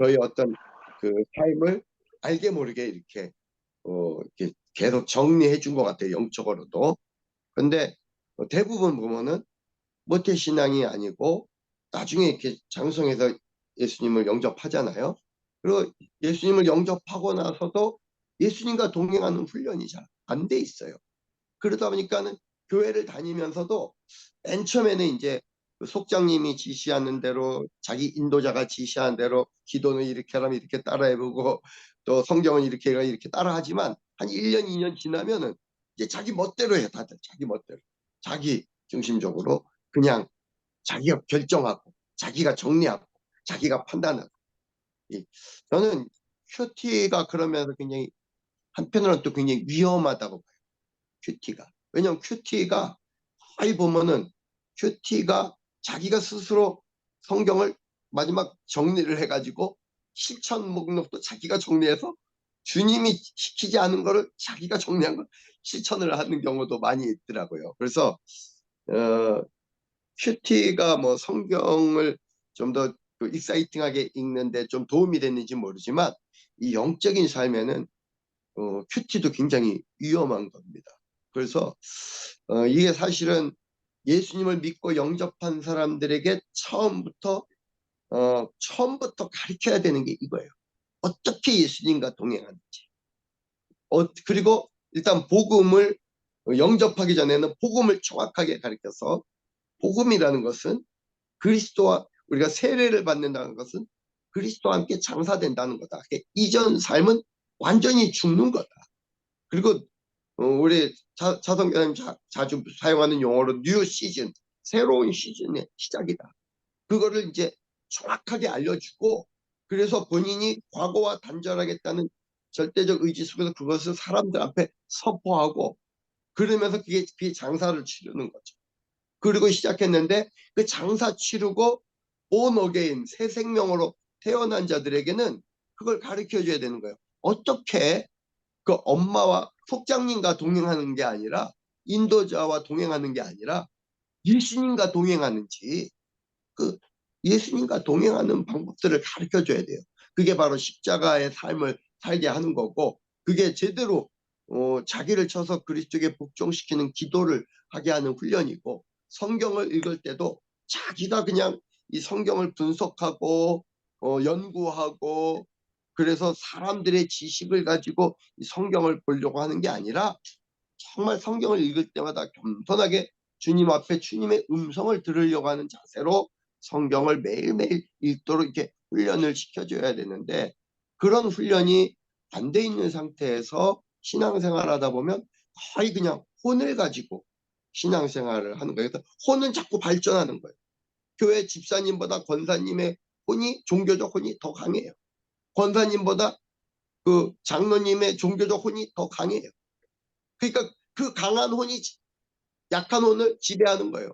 저희 어떤 그 삶을 알게 모르게 이렇게 이렇게 계속 정리해 준 것 같아요. 영적으로도. 근데 대부분 보면은 모태신앙이 아니고 나중에 이렇게 장성해서 예수님을 영접하잖아요. 그리고 예수님을 영접하고 나서도 예수님과 동행하는 훈련이 잘 안 돼 있어요. 그러다 보니까는 교회를 다니면서도 맨 처음에는 이제 그 속장님이 지시하는 대로 자기 인도자가 지시하는 대로 기도는 이렇게 하라면 이렇게 따라해보고 또 성경은 이렇게 해라 이렇게 따라하지만 한 1년 2년 지나면은 이제 자기 멋대로 해. 다들 자기 멋대로 자기 중심적으로 그냥 자기가 결정하고 자기가 정리하고 자기가 판단하고. 저는 큐티가 그러면서 굉장히 한편으로는 또 굉장히 위험하다고 봐요. 큐티가. 왜냐면 큐티가 거의 보면은 큐티가 자기가 스스로 성경을 마지막 정리를 해가지고 실천 목록도 자기가 정리해서 주님이 시키지 않은 거를 자기가 정리한 걸 실천을 하는 경우도 많이 있더라고요. 그래서 큐티가 뭐 성경을 좀 더 익사이팅하게 읽는데 좀 도움이 됐는지 모르지만 이 영적인 삶에는 큐티도 굉장히 위험한 겁니다. 그래서 이게 사실은 예수님을 믿고 영접한 사람들에게 처음부터 가르쳐야 되는 게 이거예요. 어떻게 예수님과 동행하는지. 그리고 일단 복음을 영접하기 전에는 복음을 정확하게 가르쳐서, 복음이라는 것은 그리스도와 우리가 세례를 받는다는 것은 그리스도와 함께 장사된다는 거다. 이전 삶은 완전히 죽는 거다. 그리고 우리 차성교사님 자주 사용하는 용어로 뉴 시즌, 새로운 시즌의 시작이다. 그거를 이제 정확하게 알려주고, 그래서 본인이 과거와 단절하겠다는 절대적 의지 속에서 그것을 사람들 앞에 선포하고, 그러면서 그게 장사를 치르는 거죠. 그리고 시작했는데 그 장사 치르고 born again, 새 생명으로 태어난 자들에게는 그걸 가르쳐 줘야 되는 거예요. 어떻게 그 엄마와 속장님과 동행하는 게 아니라, 인도자와 동행하는 게 아니라 예수님과 동행하는지, 그 예수님과 동행하는 방법들을 가르쳐 줘야 돼요. 그게 바로 십자가의 삶을 살게 하는 거고, 그게 제대로 자기를 쳐서 그리스도에게 복종시키는 기도를 하게 하는 훈련이고, 성경을 읽을 때도 자기가 그냥 이 성경을 분석하고 연구하고 그래서 사람들의 지식을 가지고 이 성경을 보려고 하는 게 아니라 정말 성경을 읽을 때마다 겸손하게 주님 앞에 주님의 음성을 들으려고 하는 자세로 성경을 매일매일 읽도록 이렇게 훈련을 시켜줘야 되는데, 그런 훈련이 안 돼 있는 상태에서 신앙생활 하다 보면 거의 그냥 혼을 가지고 신앙생활을 하는 거예요. 그래서 혼은 자꾸 발전하는 거예요. 교회 집사님보다 권사님의 혼이, 종교적 혼이 더 강해요. 권사님보다 그 장로님의 종교적 혼이 더 강해요. 그러니까 그 강한 혼이 약한 혼을 지배하는 거예요.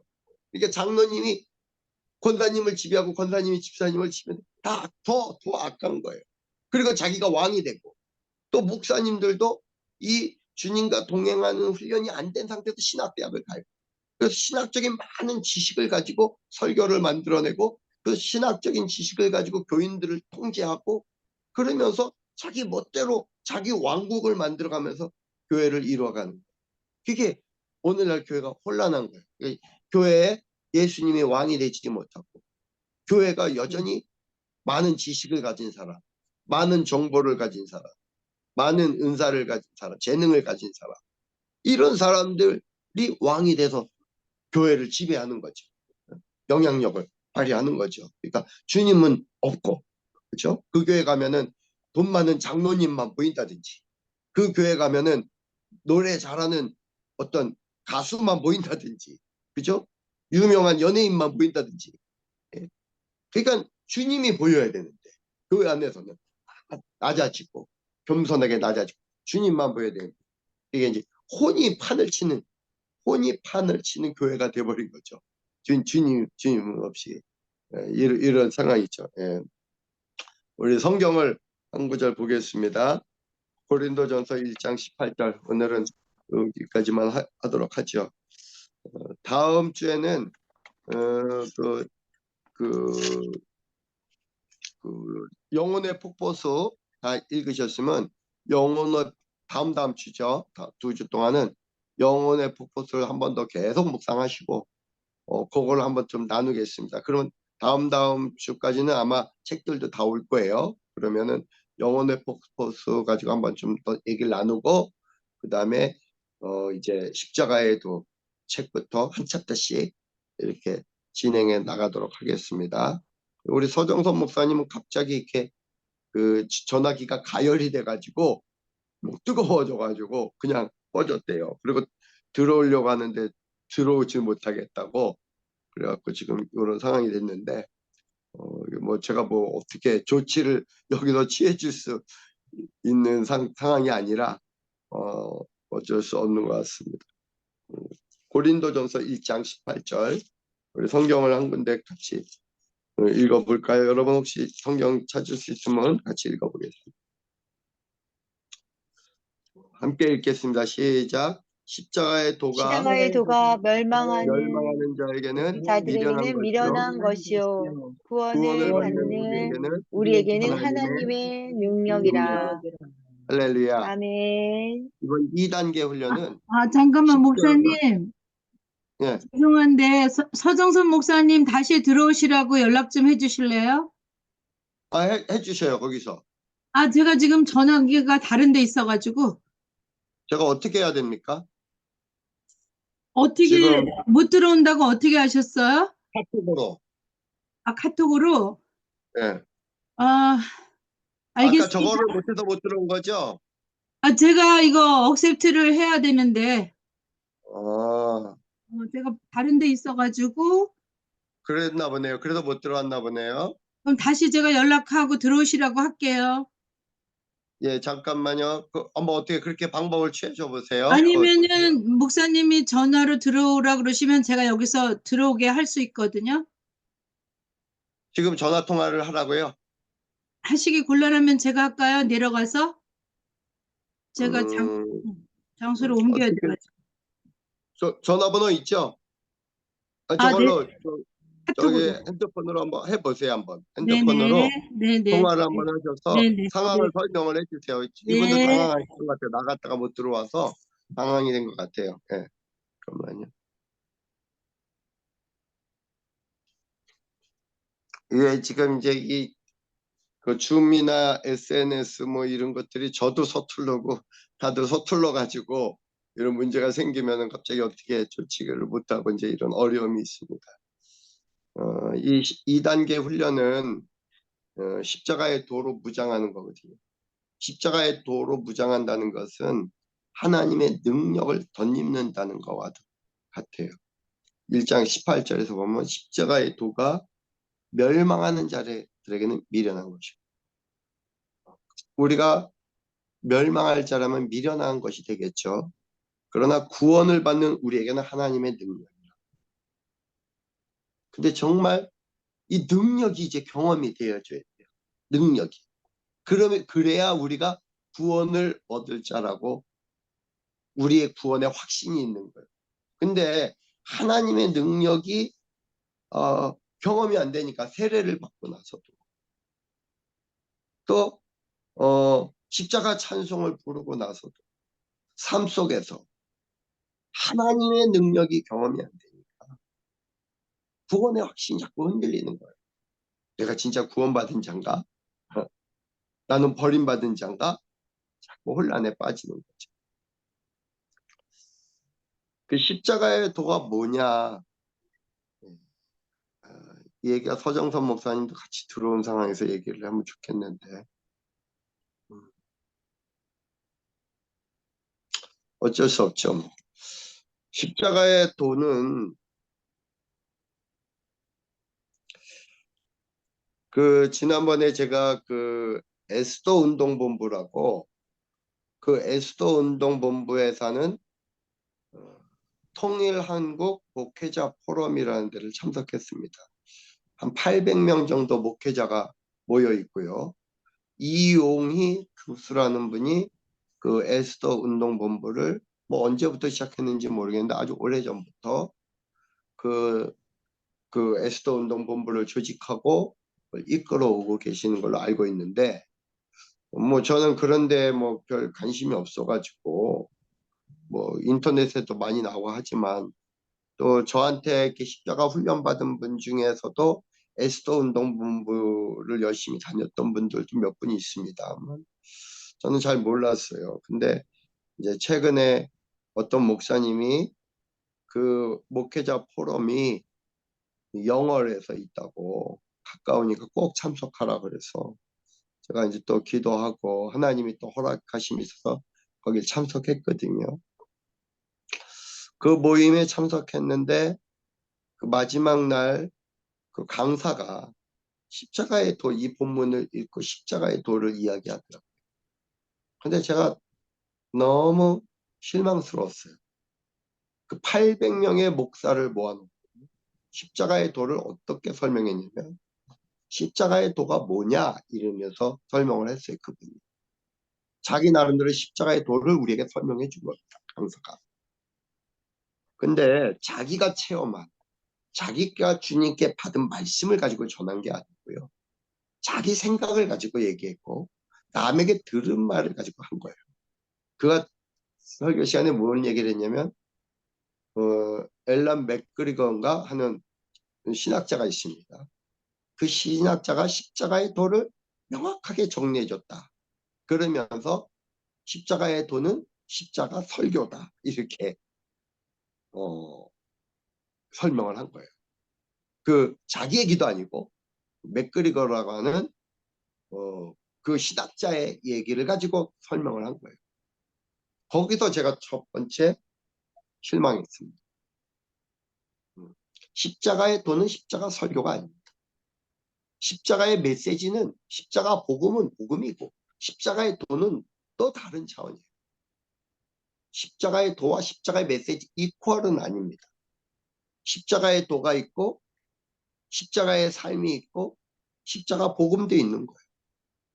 그러니까 장로님이 권사님을 지배하고 권사님이 집사님을 지배하면 다 더 악한 거예요. 그리고 자기가 왕이 되고, 또 목사님들도 이 주님과 동행하는 훈련이 안 된 상태에서 신학대학을 가요. 그래서 신학적인 많은 지식을 가지고 설교를 만들어내고, 그 신학적인 지식을 가지고 교인들을 통제하고, 그러면서 자기 멋대로 자기 왕국을 만들어가면서 교회를 이루어가는 거예요. 그게 오늘날 교회가 혼란한 거예요. 교회에 예수님이 왕이 되지 못하고, 교회가 여전히 많은 지식을 가진 사람, 많은 정보를 가진 사람, 많은 은사를 가진 사람, 재능을 가진 사람, 이런 사람들이 왕이 돼서 교회를 지배하는 거죠. 영향력을 발휘하는 거죠. 그러니까 주님은 없고, 그렇죠? 그 교회 가면은 돈 많은 장로님만 보인다든지, 그 교회 가면은 노래 잘하는 어떤 가수만 보인다든지, 그죠? 유명한 연예인만 보인다든지. 예. 그러니까 주님이 보여야 되는데 교회 안에서는 낮아지고 겸손하게 낮아지고 주님만 보여야 되는데, 이게 이제 혼이 판을 치는 교회가 돼버린 거죠. 주님 없이. 예, 이런 상황이 있죠. 예. 우리 성경을 한 구절 보겠습니다. 고린도전서 1장 18절. 오늘은 여기까지만 하도록 하죠. 다음 주에는 그, 그, 그 영혼의 폭포수 다 읽으셨으면 영혼의 다음 주죠. 2주 동안은 영혼의 폭포수를 한 번 더 계속 묵상하시고 그걸 한번 좀 나누겠습니다. 그러면 다음 주까지는 아마 책들도 다 올 거예요. 그러면은 영혼의 폭포수 가지고 한번 좀 더 얘기를 나누고, 그 다음에 이제 십자가에도 책부터 한 챕터씩 이렇게 진행해 나가도록 하겠습니다. 우리 서정선 목사님은 갑자기 이렇게 그 전화기가 가열이 돼가지고 뭐 뜨거워져가지고 그냥 꺼졌대요. 그리고 들어오려고 하는데 들어오지 못하겠다고 그래갖고 지금 이런 상황이 됐는데, 뭐 제가 뭐 어떻게 조치를 여기서 취해줄 수 있는 상황이 아니라 어쩔 수 없는 것 같습니다. 고린도전서 1장 18절, 우리 성경을 한 군데 같이 읽어볼까요? 여러분 혹시 성경 찾을 수 있으면 같이 읽어보겠습니다. 함께 읽겠습니다. 시작. 십자가의 도가 멸망하는 멸망하는 자에게는 자들에게는 미련한 미련한 것이요 것이요 구원을 구원을 받는 받는 우리에게는 하나님의 능력이라. 할렐루야. 아멘. 이번 2단계 훈련은 잠깐만, 십자가. 목사님. 예. 죄송한데, 서정선 목사님 다시 들어오시라고 연락 좀 해주실래요? 해주셔요. 거기서 제가 지금 전화기가 다른 데 있어가지고, 제가 어떻게 해야 됩니까? 어떻게, 지금 못 들어온다고 어떻게 하셨어요? 카톡으로. 카톡으로? 예. 아, 아까 알겠습니다. 저거를 못해서 못 들어온 거죠? 제가 이거 억셉트를 해야 되는데, 아, 제가 다른 데 있어가지고, 그랬나 보네요. 그래서 못 들어왔나 보네요. 그럼 다시 제가 연락하고 들어오시라고 할게요. 예, 잠깐만요. 한번 어떻게 그렇게 방법을 취해줘 보세요. 아니면은 목사님이 전화로 들어오라 그러시면 제가 여기서 들어오게 할 수 있거든요. 지금 전화 통화를 하라고요? 하시기 곤란하면 제가 할까요? 내려가서? 제가 음, 장소를 옮겨야 어떻게 돼가지고. 전화번호 있죠? 네. 저걸로 저기 카톡으로. 핸드폰으로 한번 해보세요. 한번 네네. 핸드폰으로 네네. 통화를 한번 하셔서 네네. 상황을 설명을 해주세요. 이분도 네. 당황하신 것 같아요. 나갔다가 못 들어와서 당황이 된 것 같아요. 예, 잠깐만요. 예, 지금 이제 그 줌이나 SNS 뭐 이런 것들이 저도 서툴르고 다들 서툴러 가지고 이런 문제가 생기면은 갑자기 어떻게 조치를 못하고 이제 이런 어려움이 있습니다. 이 2단계 훈련은 십자가의 도로 무장하는 거거든요. 십자가의 도로 무장한다는 것은 하나님의 능력을 덧입는다는 것과 같아요. 1장 18절에서 보면 십자가의 도가 멸망하는 자들에게는 미련한 것이고 우리가 멸망할 자라면 미련한 것이 되겠죠. 그러나 구원을 받는 우리에게는 하나님의 능력이라. 근데 정말 이 능력이 이제 경험이 되어져야 돼요. 능력이. 그래야 우리가 구원을 얻을 자라고 우리의 구원에 확신이 있는 거예요. 근데 하나님의 능력이 경험이 안 되니까 세례를 받고 나서도 또 십자가 찬송을 부르고 나서도 삶 속에서 하나님의 능력이 경험이 안 되니까 구원의 확신이 자꾸 흔들리는 거예요. 내가 진짜 구원받은 자인가? 나는 버림받은 자인가? 자꾸 혼란에 빠지는 거죠. 그 십자가의 도가 뭐냐? 이 얘기가 서정선 목사님도 같이 들어온 상황에서 얘기를 하면 좋겠는데 어쩔 수 없죠. 뭐. 십자가의 도는 그 지난번에 제가 그 에스더 운동본부라고 그 에스더 운동본부에 사는 통일한국 목회자 포럼이라는 데를 참석했습니다. 한 800명 정도 목회자가 모여 있고요. 이용희 교수라는 분이 그 에스더 운동본부를 뭐 언제부터 시작했는지 모르겠는데 아주 오래전부터 그 에스더 운동본부를 조직하고 이끌어오고 계시는 걸로 알고 있는데 뭐 저는 그런데 뭐 별 관심이 없어가지고 뭐 인터넷에도 많이 나오고 하지만 또 저한테 이렇게 십자가 훈련 받은 분 중에서도 에스더 운동본부를 열심히 다녔던 분들도 몇 분이 있습니다만 저는 잘 몰랐어요. 근데 이제 최근에 어떤 목사님이 그 목회자 포럼이 영월에서 있다고 가까우니까 꼭 참석하라 그래서 제가 이제 또 기도하고 하나님이 또 허락하심이 있어서 거길 참석했거든요. 그 모임에 참석했는데 그 마지막 날 그 강사가 십자가의 도 이 본문을 읽고 십자가의 도를 이야기하더라고요. 근데 제가 너무 실망스러웠어요. 그 800명의 목사를 모아놓고 십자가의 도를 어떻게 설명했냐면 십자가의 도가 뭐냐 이러면서 설명을 했어요. 그분이. 자기 나름대로 십자가의 도를 우리에게 설명해 준 겁니다. 강사가. 근데 자기가 체험한 자기가 주님께 받은 말씀을 가지고 전한 게 아니고요. 자기 생각을 가지고 얘기했고 남에게 들은 말을 가지고 한 거예요. 그가 설교 시간에 무슨 얘기를 했냐면 앨런 맥그리건가 하는 신학자가 있습니다. 그 신학자가 십자가의 도를 명확하게 정리해줬다. 그러면서 십자가의 도는 십자가 설교다. 이렇게 설명을 한 거예요. 그 자기 얘기도 아니고 맥그리거라고 하는 그 신학자의 얘기를 가지고 설명을 한 거예요. 거기서 제가 첫 번째 실망했습니다. 십자가의 도는 십자가 설교가 아닙니다. 십자가의 메시지는 십자가 복음은 복음이고 십자가의 도는 또 다른 차원이에요. 십자가의 도와 십자가의 메시지 이퀄은 아닙니다. 십자가의 도가 있고 십자가의 삶이 있고 십자가 복음도 있는 거예요.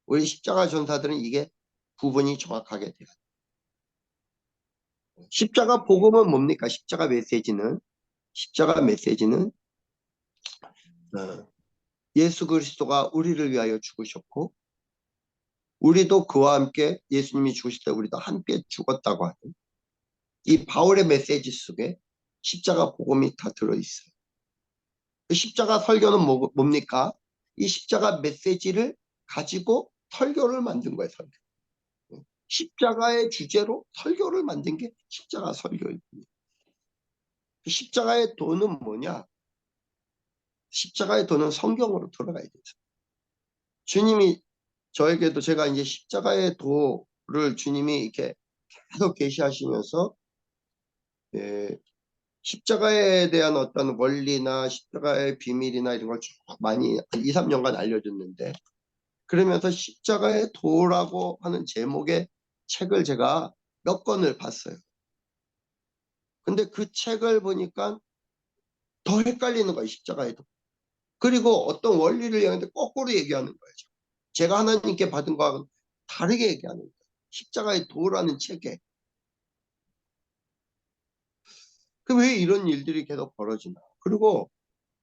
우리 십자가 전사들은 이게 구분이 정확하게 돼요. 십자가 복음은 뭡니까? 십자가 메시지는 예수 그리스도가 우리를 위하여 죽으셨고 우리도 그와 함께 예수님이 죽으실 때 우리도 함께 죽었다고 하는 이 바울의 메시지 속에 십자가 복음이 다 들어있어요. 십자가 설교는 뭡니까? 이 십자가 메시지를 가지고 설교를 만든 거예요. 설교. 십자가의 주제로 설교를 만든 게 십자가 설교입니다. 십자가의 도는 뭐냐? 십자가의 도는 성경으로 돌아가야 돼요. 주님이 저에게도 제가 이제 십자가의 도를 주님이 이렇게 계속 계시하시면서 십자가에 대한 어떤 원리나 십자가의 비밀이나 이런 걸 쭉 많이 한 2, 3년간 알려줬는데, 그러면서 십자가의 도라고 하는 제목의 책을 제가 몇 권을 봤어요. 근데 그 책을 보니까 더 헷갈리는 거예요. 십자가의 도. 그리고 어떤 원리를 얘기하는데 거꾸로 얘기하는 거예요. 제가 하나님께 받은 거하고는 다르게 얘기하는 거예요. 십자가의 도라는 책에. 그럼 왜 이런 일들이 계속 벌어지나? 그리고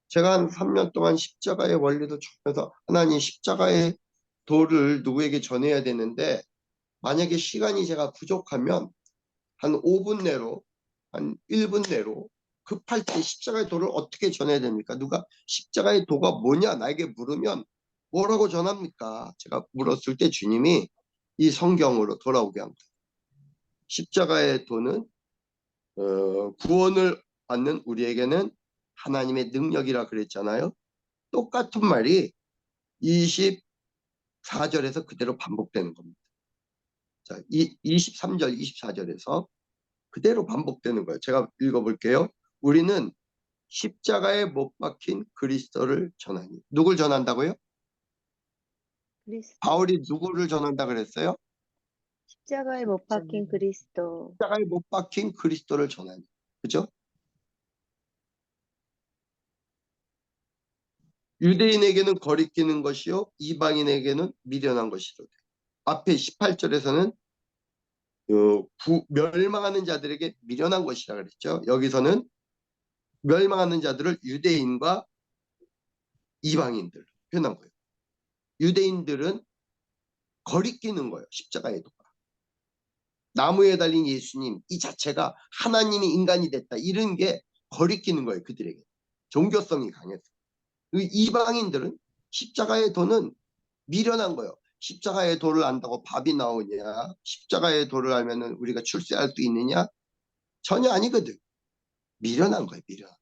제가 한 3년 동안 십자가의 원리도 전해서 하나님 십자가의 도를 누구에게 전해야 되는데, 만약에 시간이 제가 부족하면 한 5분 내로, 한 1분 내로 급할 때 십자가의 도를 어떻게 전해야 됩니까? 누가 십자가의 도가 뭐냐 나에게 물으면 뭐라고 전합니까? 제가 물었을 때 주님이 이 성경으로 돌아오게 합니다. 십자가의 도는 구원을 받는 우리에게는 하나님의 능력이라 그랬잖아요. 똑같은 말이 24절에서 그대로 반복되는 겁니다. 자, 23절, 24절에서 그대로 반복되는 거예요. 제가 읽어볼게요. 우리는 십자가에 못 박힌 그리스도를 전하니. 누굴 전한다고요? 그리스도. 바울이 누구를 전한다 그랬어요? 십자가에 못 박힌 그리스도. 십자가에 못 박힌 그리스도를 전하니. 그죠? 유대인에게는 거리끼는 것이요 이방인에게는 미련한 것이로. 앞에 18절에서는 멸망하는 자들에게 미련한 것이라 그랬죠. 여기서는 멸망하는 자들을 유대인과 이방인들 표현한 거예요. 유대인들은 거리끼는 거예요. 십자가의 도가. 나무에 달린 예수님 이 자체가 하나님이 인간이 됐다. 이런 게 거리끼는 거예요. 그들에게. 종교성이 강해서. 이방인들은 십자가의 도는 미련한 거예요. 십자가의 도를 안다고 밥이 나오냐? 십자가의 도를 알면은 우리가 출세할 수 있느냐? 전혀 아니거든. 미련한 거예요. 미련한.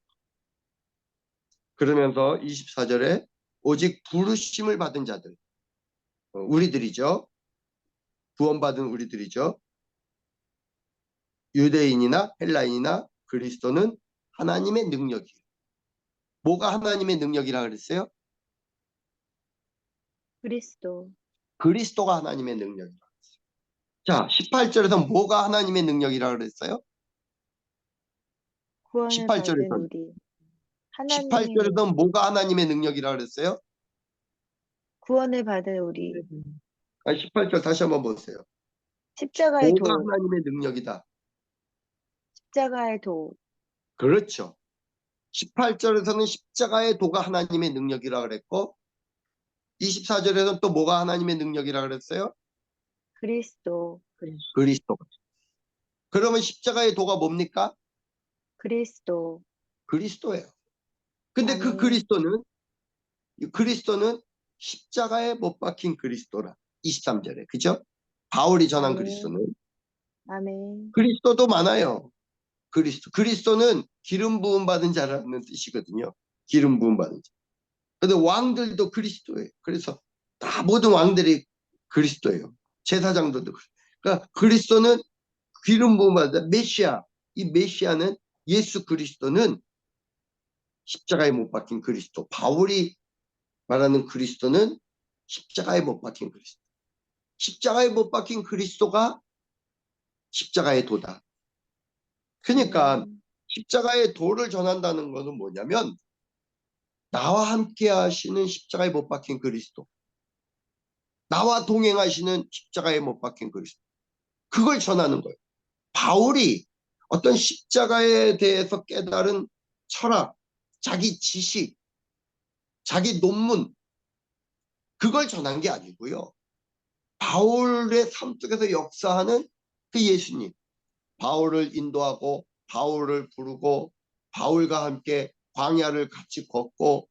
그러면서 24절에 오직 부르심을 받은 자들, 우리들이죠. 구원받은 우리들이죠. 유대인이나 헬라인이나 그리스도는 하나님의 능력이에요. 뭐가 하나님의 능력이라 그랬어요? 그리스도. 그리스도가 하나님의 능력이라 그랬어요. 자, 18절에서 뭐가 하나님의 능력이라 그랬어요? 구원을 받은 18절에서 우리. 하나님의 18절에서 뭐가 하나님의 능력이라 그랬어요? 구원을 받은 우리. 18절 다시 한번 보세요. 십자가의 뭐가 도. 하나님의 능력이다. 십자가의 도. 그렇죠. 18절에서는 십자가의 도가 하나님의 능력이라 그랬고 24절에서는 또 뭐가 하나님의 능력이라 그랬어요? 그리스도. 그리스도. 그러면 십자가의 도가 뭡니까? 그리스도. 그리스도예요. 근데 그 아멘. 그리스도는 십자가에 못 박힌 그리스도라. 23절에. 그죠? 바울이 전한 아멘. 그리스도는. 아멘. 그리스도도 많아요. 그리스도는 기름 부음 받은 자라는 뜻이거든요. 기름 부음 받은 자. 근데 왕들도 그리스도예요. 그래서 다 모든 왕들이 그리스도예요. 제사장들도. 그러니까 그리스도는 기름 부음 받은 자, 메시아. 이 메시아는 예수 그리스도는 십자가에 못 박힌 그리스도. 바울이 말하는 그리스도는 십자가에 못 박힌 그리스도. 십자가에 못 박힌 그리스도가 십자가의 도다. 그러니까 십자가의 도를 전한다는 것은 뭐냐면 나와 함께 하시는 십자가에 못 박힌 그리스도. 나와 동행하시는 십자가에 못 박힌 그리스도. 그걸 전하는 거예요. 바울이 어떤 십자가에 대해서 깨달은 철학, 자기 지식, 자기 논문 그걸 전한 게 아니고요. 바울의 삶 속에서 역사하는 그 예수님. 바울을 인도하고 바울을 부르고 바울과 함께 광야를 같이 걷고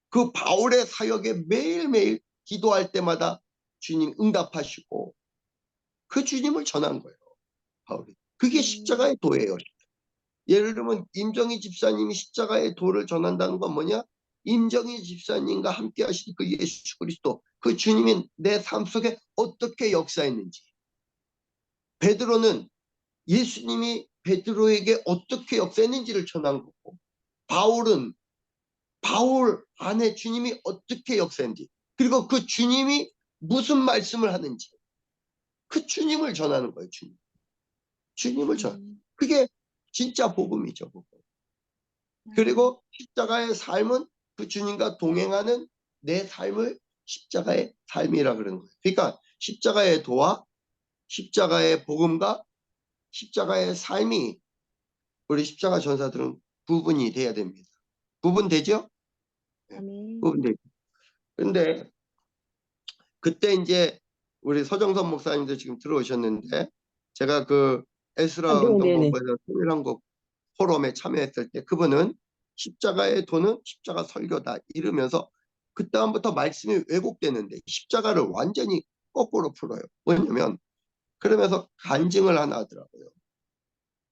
그 바울의 사역에 매일매일 기도할 때마다 주님 응답하시고 그 주님을 전한 거예요. 바울이. 그게 십자가의 도예요. 예를 들면 임정희 집사님이 십자가의 도를 전한다는 건 뭐냐? 임정희 집사님과 함께 하신 그 예수 그리스도, 그 주님이 내 삶 속에 어떻게 역사했는지. 베드로는 예수님이 베드로에게 어떻게 역사했는지를 전한 거고, 바울은 바울 안에 주님이 어떻게 역사했는지, 그리고 그 주님이 무슨 말씀을 하는지, 그 주님을 전하는 거예요. 주님을 전. 그게 진짜 복음이죠. 복음. 그리고 십자가의 삶은 그 주님과 동행하는 내 삶을 십자가의 삶이라 그러는 거예요. 그러니까 십자가의 도와 십자가의 복음과 십자가의 삶이 우리 십자가 전사들은 구분이 돼야 됩니다. 구분되죠? 아멘. 구분되죠. 근데 그때 이제 우리 서정선 목사님도 지금 들어오셨는데, 제가 그 에스라 네네네. 운동본부에서 통일한국 포럼에 참여했을 때 그분은 십자가의 도는 십자가 설교다 이러면서 그다음부터 말씀이 왜곡되는데 십자가를 완전히 거꾸로 풀어요. 뭐냐면 그러면서 간증을 하나 하더라고요.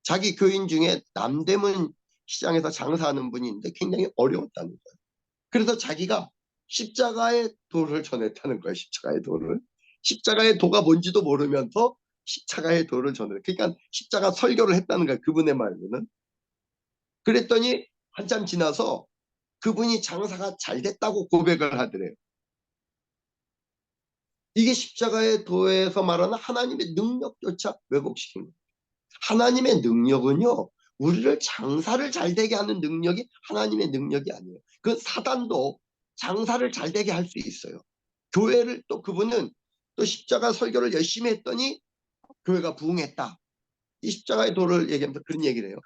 자기 교인 중에 남대문 시장에서 장사하는 분이 있는데 굉장히 어려웠다는 거예요. 그래서 자기가 십자가의 도를 전했다는 거예요. 십자가의 도를. 십자가의 도가 뭔지도 모르면서 십자가의 도를 전해. 그러니까 십자가 설교를 했다는 거예요. 그분의 말로는. 그랬더니 한참 지나서 그분이 장사가 잘 됐다고 고백을 하더래요. 이게 십자가의 도에서 말하는 하나님의 능력조차 왜곡시킨 거예요. 하나님의 능력은요, 우리를 장사를 잘 되게 하는 능력이 하나님의 능력이 아니에요. 그 사단도 장사를 잘 되게 할 수 있어요. 교회를 또 그분은 또 십자가 설교를 열심히 했더니 교회가 부흥했다. 이 십자가의 도를 얘기하면서 그런 얘기를 해요.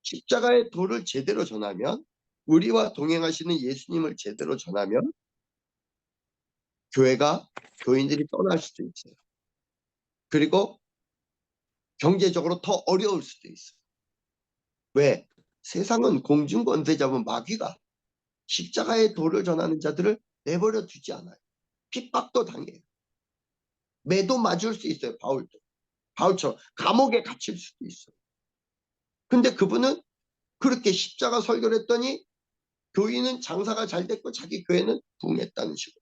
십자가의 도를 제대로 전하면, 우리와 동행하시는 예수님을 제대로 전하면 교회가, 교인들이 떠날 수도 있어요. 그리고 경제적으로 더 어려울 수도 있어요. 왜? 세상은 공중권세 잡은 마귀가 십자가의 도를 전하는 자들을 내버려 두지 않아요. 핍박도 당해요. 매도 맞을 수 있어요. 바울처럼 감옥에 갇힐 수도 있어요. 근데 그분은 그렇게 십자가 설교를 했더니 교인은 장사가 잘 됐고 자기 교회는 부흥했다는 식으로.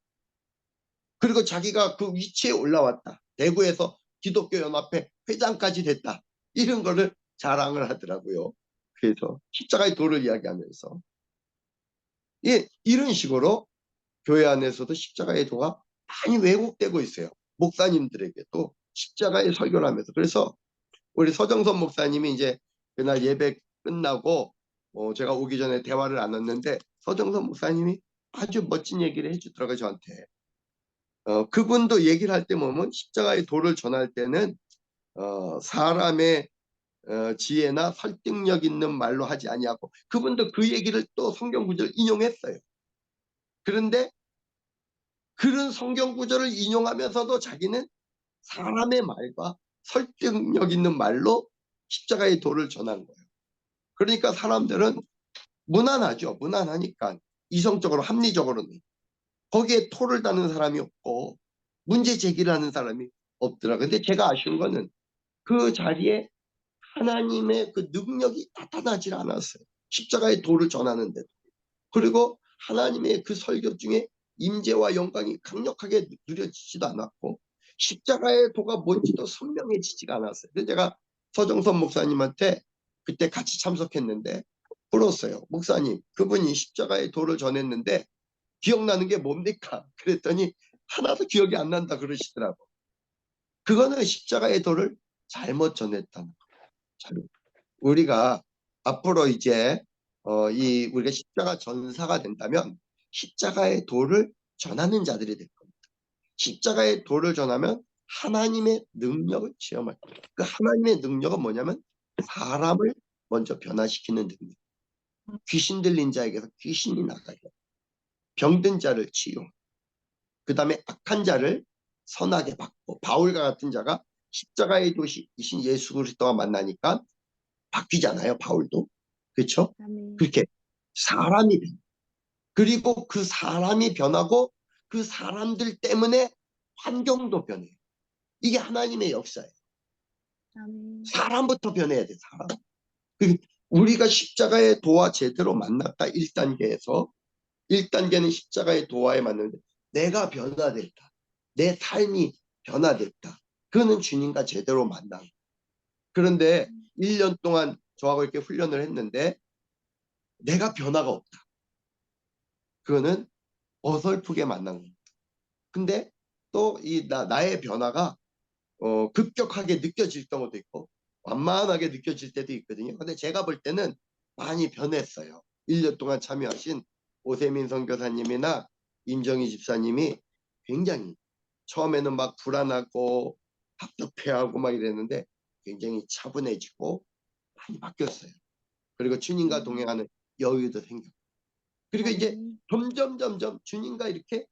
그리고 자기가 그 위치에 올라왔다. 대구에서 기독교 연합회 회장까지 됐다. 이런 거를 자랑을 하더라고요. 그래서 십자가의 도를 이야기하면서. 예, 이런 식으로 교회 안에서도 십자가의 도가 많이 왜곡되고 있어요. 목사님들에게도 십자가의 설교를 하면서. 그래서 우리 서정선 목사님이 이제 그날 예배 끝나고 제가 오기 전에 대화를 나눴는데 서정선 목사님이 아주 멋진 얘기를 해주더라고요. 저한테. 그분도 얘기를 할 때 보면 십자가의 도를 전할 때는 사람의 지혜나 설득력 있는 말로 하지 아니하고, 그분도 그 얘기를 또 성경 구절을 인용했어요. 그런데 그런 성경 구절을 인용하면서도 자기는 사람의 말과 설득력 있는 말로 십자가의 도를 전한 거예요. 그러니까 사람들은 무난하죠. 무난하니까 이성적으로 합리적으로는 거기에 토를 다는 사람이 없고 문제 제기를 하는 사람이 없더라. 근데 제가 아쉬운 거는 그 자리에 하나님의 그 능력이 나타나질 않았어요. 십자가의 도를 전하는데. 그리고 하나님의 그 설교 중에 임재와 영광이 강력하게 누려지지도 않았고 십자가의 도가 뭔지도 선명해지지가 않았어요. 그래서 제가 서정선 목사님한테 그때 같이 참석했는데 물었어요. 목사님, 그분이 십자가의 도를 전했는데 기억나는 게 뭡니까? 그랬더니 하나도 기억이 안 난다 그러시더라고. 그거는 십자가의 도를 잘못 전했다는 거예요. 우리가 앞으로 이제 우리가 십자가 전사가 된다면 십자가의 도를 전하는 자들이 될 겁니다. 십자가의 도를 전하면 하나님의 능력을 체험할 거예요. 그 하나님의 능력은 뭐냐면 사람을 먼저 변화시키는 능력. 귀신 들린 자에게서 귀신이 나가요. 병든 자를 치유. 그 다음에 악한 자를 선하게 바꾸고, 바울과 같은 자가 십자가의 도시이신 예수 그리스도와 만나니까 바뀌잖아요. 바울도. 그렇죠? 아멘. 그렇게 사람이 변. 그리고 그 사람이 변하고 그 사람들 때문에 환경도 변해요. 이게 하나님의 역사예요. 아멘. 사람부터 변해야 돼, 사람. 우리가 십자가의 도와 제대로 만났다. 1단계에서 1단계는 십자가의 도와에 맞는데 내가 변화됐다. 내 삶이 변화됐다. 그거는 주님과 제대로 만나. 그런데 1년 동안 저하고 이렇게 훈련을 했는데 내가 변화가 없다. 그거는 어설프게 만난 겁니다. 근데 또 나의 변화가 급격하게 느껴질 경우도 있고 완만하게 느껴질 때도 있거든요. 근데 제가 볼 때는 많이 변했어요. 1년 동안 참여하신 오세민 선교사님이나 임정희 집사님이 굉장히 처음에는 막 불안하고 답답해하고 막 이랬는데 굉장히 차분해지고 많이 바뀌었어요. 그리고 주님과 동행하는 여유도 생겼고 그리고 이제 점점 주님과 이렇게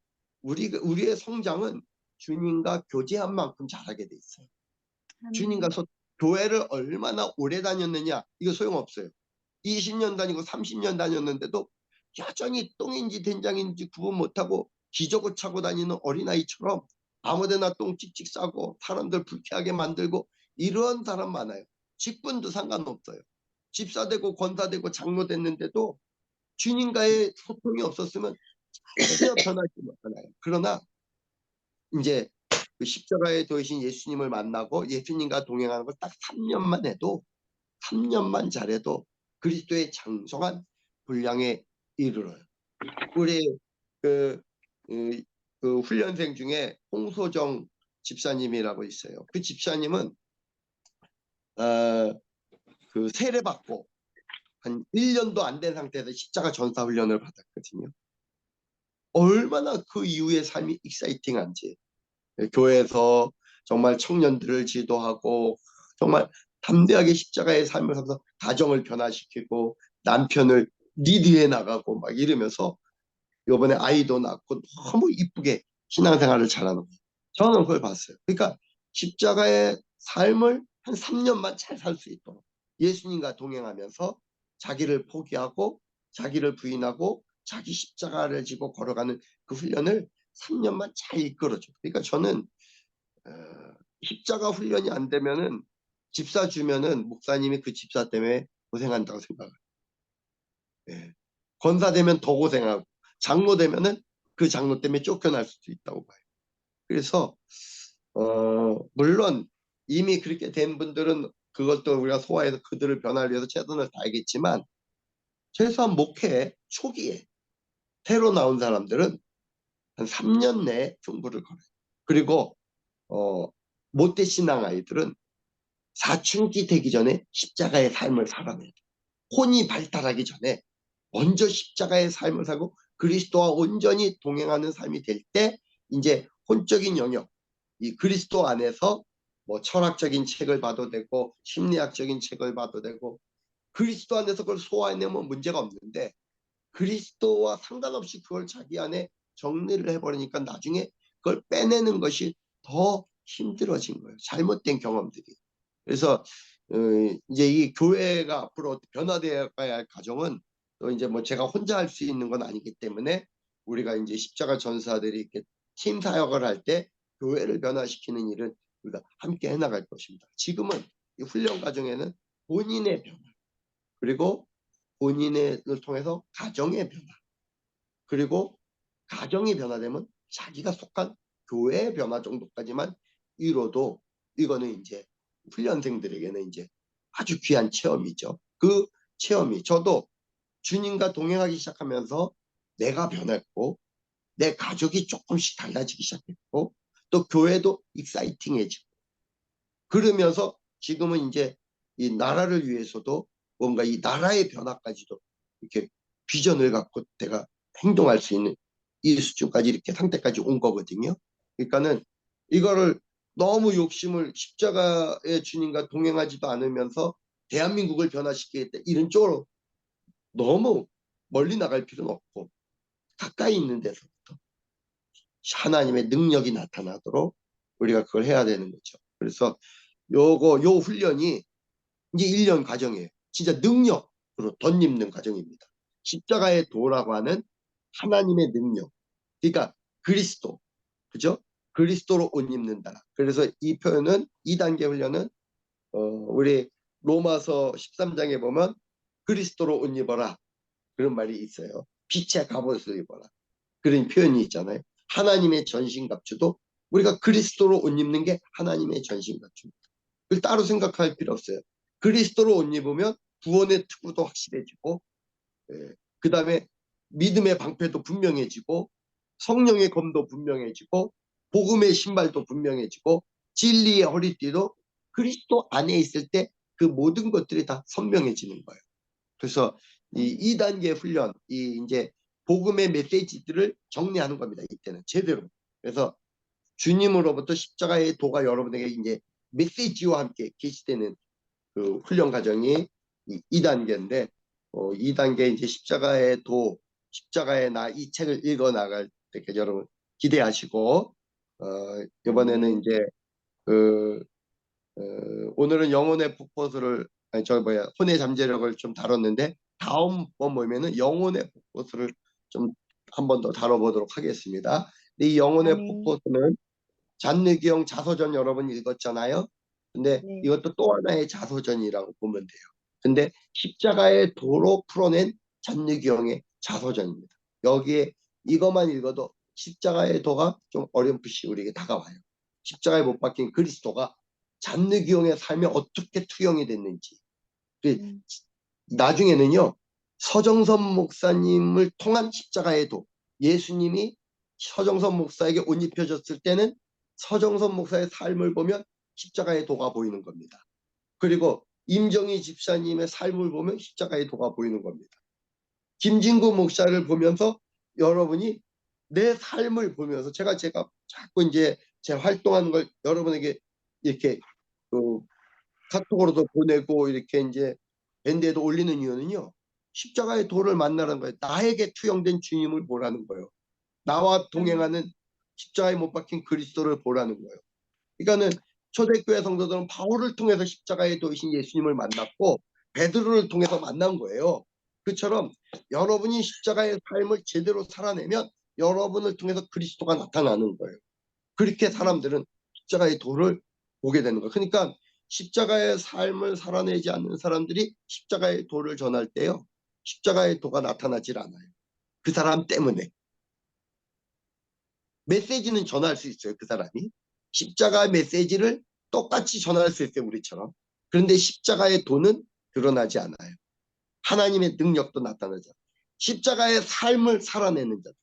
우리의 성장은 주님과 교제한 만큼 잘하게 돼 있어요. 주님과 교회를 얼마나 오래 다녔느냐 이거 소용없어요. 20년 다니고 30년 다녔는데도 여전히 똥인지 된장인지 구분 못하고 기저귀 차고 다니는 어린아이처럼 아무데나 똥 찍찍 싸고 사람들 불쾌하게 만들고 이런 사람 많아요. 직분도 상관없어요. 집사되고 권사되고 장로 됐는데도 주님과의 소통이 없었으면 전혀 변하지 못하나요. 그러나 이제 그 십자가에 도이신 예수님을 만나고 예수님과 동행하는 걸 딱 3년만 해도 3년만 잘해도 그리스도의 장성한 분량에 이르러요. 우리 그, 그 훈련생 중에 홍소정 집사님이라고 있어요. 그 집사님은 그 세례받고 한 1년도 안 된 상태에서 십자가 전사 훈련을 받았거든요. 얼마나 그 이후의 삶이 익사이팅한지 교회에서 정말 청년들을 지도하고 정말 담대하게 십자가의 삶을 하면서 가정을 변화시키고 남편을 리드해 나가고 막 이러면서 이번에 아이도 낳고 너무 이쁘게 신앙생활을 잘하는 거예요. 저는 그걸 봤어요. 그러니까 십자가의 삶을 한 3년만 잘 살 수 있도록 예수님과 동행하면서 자기를 포기하고 자기를 부인하고 자기 십자가를 지고 걸어가는 그 훈련을 3년만 잘 이끌어줘. 그러니까 저는 십자가 훈련이 안 되면은 집사 주면은 목사님이 그 집사 때문에 고생한다고 생각해요. 예. 권사 되면 더 고생하고 장로 되면은 그 장로 때문에 쫓겨날 수도 있다고 봐요. 그래서 물론 이미 그렇게 된 분들은 그것도 우리가 소화해서 그들을 변화를 위해서 최선을 다하겠지만 최소한 목회 초기에 새로 나온 사람들은 한 3년 내에 승부를 걸어요. 그리고 못된 신앙 아이들은 사춘기 되기 전에 십자가의 삶을 살아내야 돼. 혼이 발달하기 전에 먼저 십자가의 삶을 살고 그리스도와 온전히 동행하는 삶이 될 때 이제 혼적인 영역, 이 그리스도 안에서 뭐 철학적인 책을 봐도 되고 심리학적인 책을 봐도 되고 그리스도 안에서 그걸 소화해내면 문제가 없는데 그리스도와 상관없이 그걸 자기 안에 정리를 해버리니까 나중에 그걸 빼내는 것이 더 힘들어진 거예요. 잘못된 경험들이. 그래서 이제 이 교회가 앞으로 변화되어야 할 과정은 또 이제 뭐 제가 혼자 할 수 있는 건 아니기 때문에 우리가 이제 십자가 전사들이 이렇게 팀 사역을 할 때 교회를 변화시키는 일을 우리가 함께 해나갈 것입니다. 지금은 이 훈련 과정에는 본인의 변화 그리고 본인을 통해서 가정의 변화 그리고 가정이 변화되면 자기가 속한 교회의 변화 정도까지만 이뤄도 이거는 이제 훈련생들에게는 이제 아주 귀한 체험이죠. 그 체험이 저도 주님과 동행하기 시작하면서 내가 변했고 내 가족이 조금씩 달라지기 시작했고 또 교회도 익사이팅해지고 그러면서 지금은 이제 이 나라를 위해서도 뭔가 이 나라의 변화까지도 이렇게 비전을 갖고 내가 행동할 수 있는 이 수준까지 이렇게 상태까지 온 거거든요. 그러니까는 이거를 너무 욕심을 십자가의 주님과 동행하지도 않으면서 대한민국을 변화시키겠다 이런 쪽으로 너무 멀리 나갈 필요는 없고 가까이 있는 데서부터 하나님의 능력이 나타나도록 우리가 그걸 해야 되는 거죠. 그래서 요 훈련이 이제 1년 과정이에요. 진짜 능력으로 덧입는 과정입니다. 십자가의 도라고 하는 하나님의 능력. 그러니까 그리스도, 그죠? 그리스도로 옷 입는다. 그래서 이 표현은 2단계 훈련은 우리 로마서 13장에 보면 그리스도로 옷 입어라. 그런 말이 있어요. 빛의 갑옷을 입어라. 그런 표현이 있잖아요. 하나님의 전신갑주도 우리가 그리스도로 옷 입는 게 하나님의 전신갑주입니다. 그걸 따로 생각할 필요 없어요. 그리스도로 옷 입으면 구원의 특구도 확실해지고, 그 다음에 믿음의 방패도 분명해지고, 성령의 검도 분명해지고, 복음의 신발도 분명해지고, 진리의 허리띠도 그리스도 안에 있을 때 그 모든 것들이 다 선명해지는 거예요. 그래서 이 2단계 훈련, 이 이제 복음의 메시지들을 정리하는 겁니다. 이때는 제대로. 그래서 주님으로부터 십자가의 도가 여러분에게 이제 메시지와 함께 계시되는 그 훈련 과정이 이 2단계인데, 2단계 이제 십자가의 도, 십자가의 나 이 책을 읽어 나갈 때까지 여러분 기대하시고, 이번에는 이제 그 오늘은 영혼의 폭포수를 아니 저 뭐야 혼의 잠재력을 좀 다뤘는데, 다음번 모임에는 영혼의 폭포수를 좀 한 번 더 다뤄보도록 하겠습니다. 이 영혼의 아멘. 폭포수는 잔느기용 자서전 여러분 읽었잖아요. 근데 네. 이것도 또 하나의 자서전이라고 보면 돼요. 근데 십자가의 도로 풀어낸 잔느기용의 자서전입니다. 여기에 이것만 읽어도 십자가의 도가 좀 어렴풋이 우리에게 다가와요. 십자가에 못 박힌 그리스도가 잔느기용의 삶에 어떻게 투영이 됐는지. 나중에는요, 서정선 목사님을 통한 십자가의 도, 예수님이 서정선 목사에게 옷 입혀줬을 때는 서정선 목사의 삶을 보면 십자가의 도가 보이는 겁니다. 그리고 임정희 집사님의 삶을 보면 십자가의 도가 보이는 겁니다. 김진구 목사를 보면서 여러분이 내 삶을 보면서 제가 자꾸 이제 제 활동하는 걸 여러분에게 이렇게 카톡으로도 보내고 이렇게 이제 밴드에도 올리는 이유는요, 십자가의 도를 만나는 거예요. 나에게 투영된 주님을 보라는 거예요. 나와 동행하는 십자가에 못 박힌 그리스도를 보라는 거예요. 그러니까는 초대교회 성도들은 바울을 통해서 십자가에 도이신 예수님을 만났고 베드로를 통해서 만난 거예요. 그처럼 여러분이 십자가의 삶을 제대로 살아내면 여러분을 통해서 그리스도가 나타나는 거예요. 그렇게 사람들은 십자가의 도를 보게 되는 거예요. 그러니까 십자가의 삶을 살아내지 않는 사람들이 십자가의 도를 전할 때요, 십자가의 도가 나타나질 않아요. 그 사람 때문에. 메시지는 전할 수 있어요. 그 사람이 십자가 메시지를 똑같이 전할 수 있어요. 우리처럼. 그런데 십자가의 도는 드러나지 않아요. 하나님의 능력도 나타나죠. 십자가의 삶을 살아내는 자들,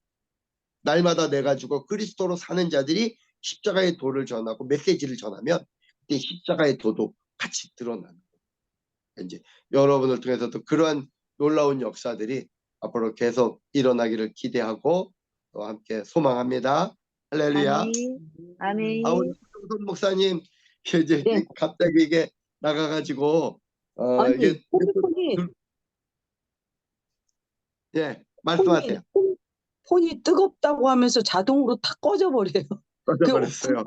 날마다 내가 죽어 그리스도로 사는 자들이 십자가의 도를 전하고 메시지를 전하면 그때 십자가의 도도 같이 드러나는 거예요. 이제 여러분을 통해서도 그러한 놀라운 역사들이 앞으로 계속 일어나기를 기대하고 또 함께 소망합니다. 할렐루야. 아멘. 우리 손 목사님 이제 네. 갑자기 이게 나가가지고 아니, 이게 예 말씀하세요. 폰이 뜨겁다고 하면서 자동으로 탁 꺼져버려요. 꺼져버렸어요.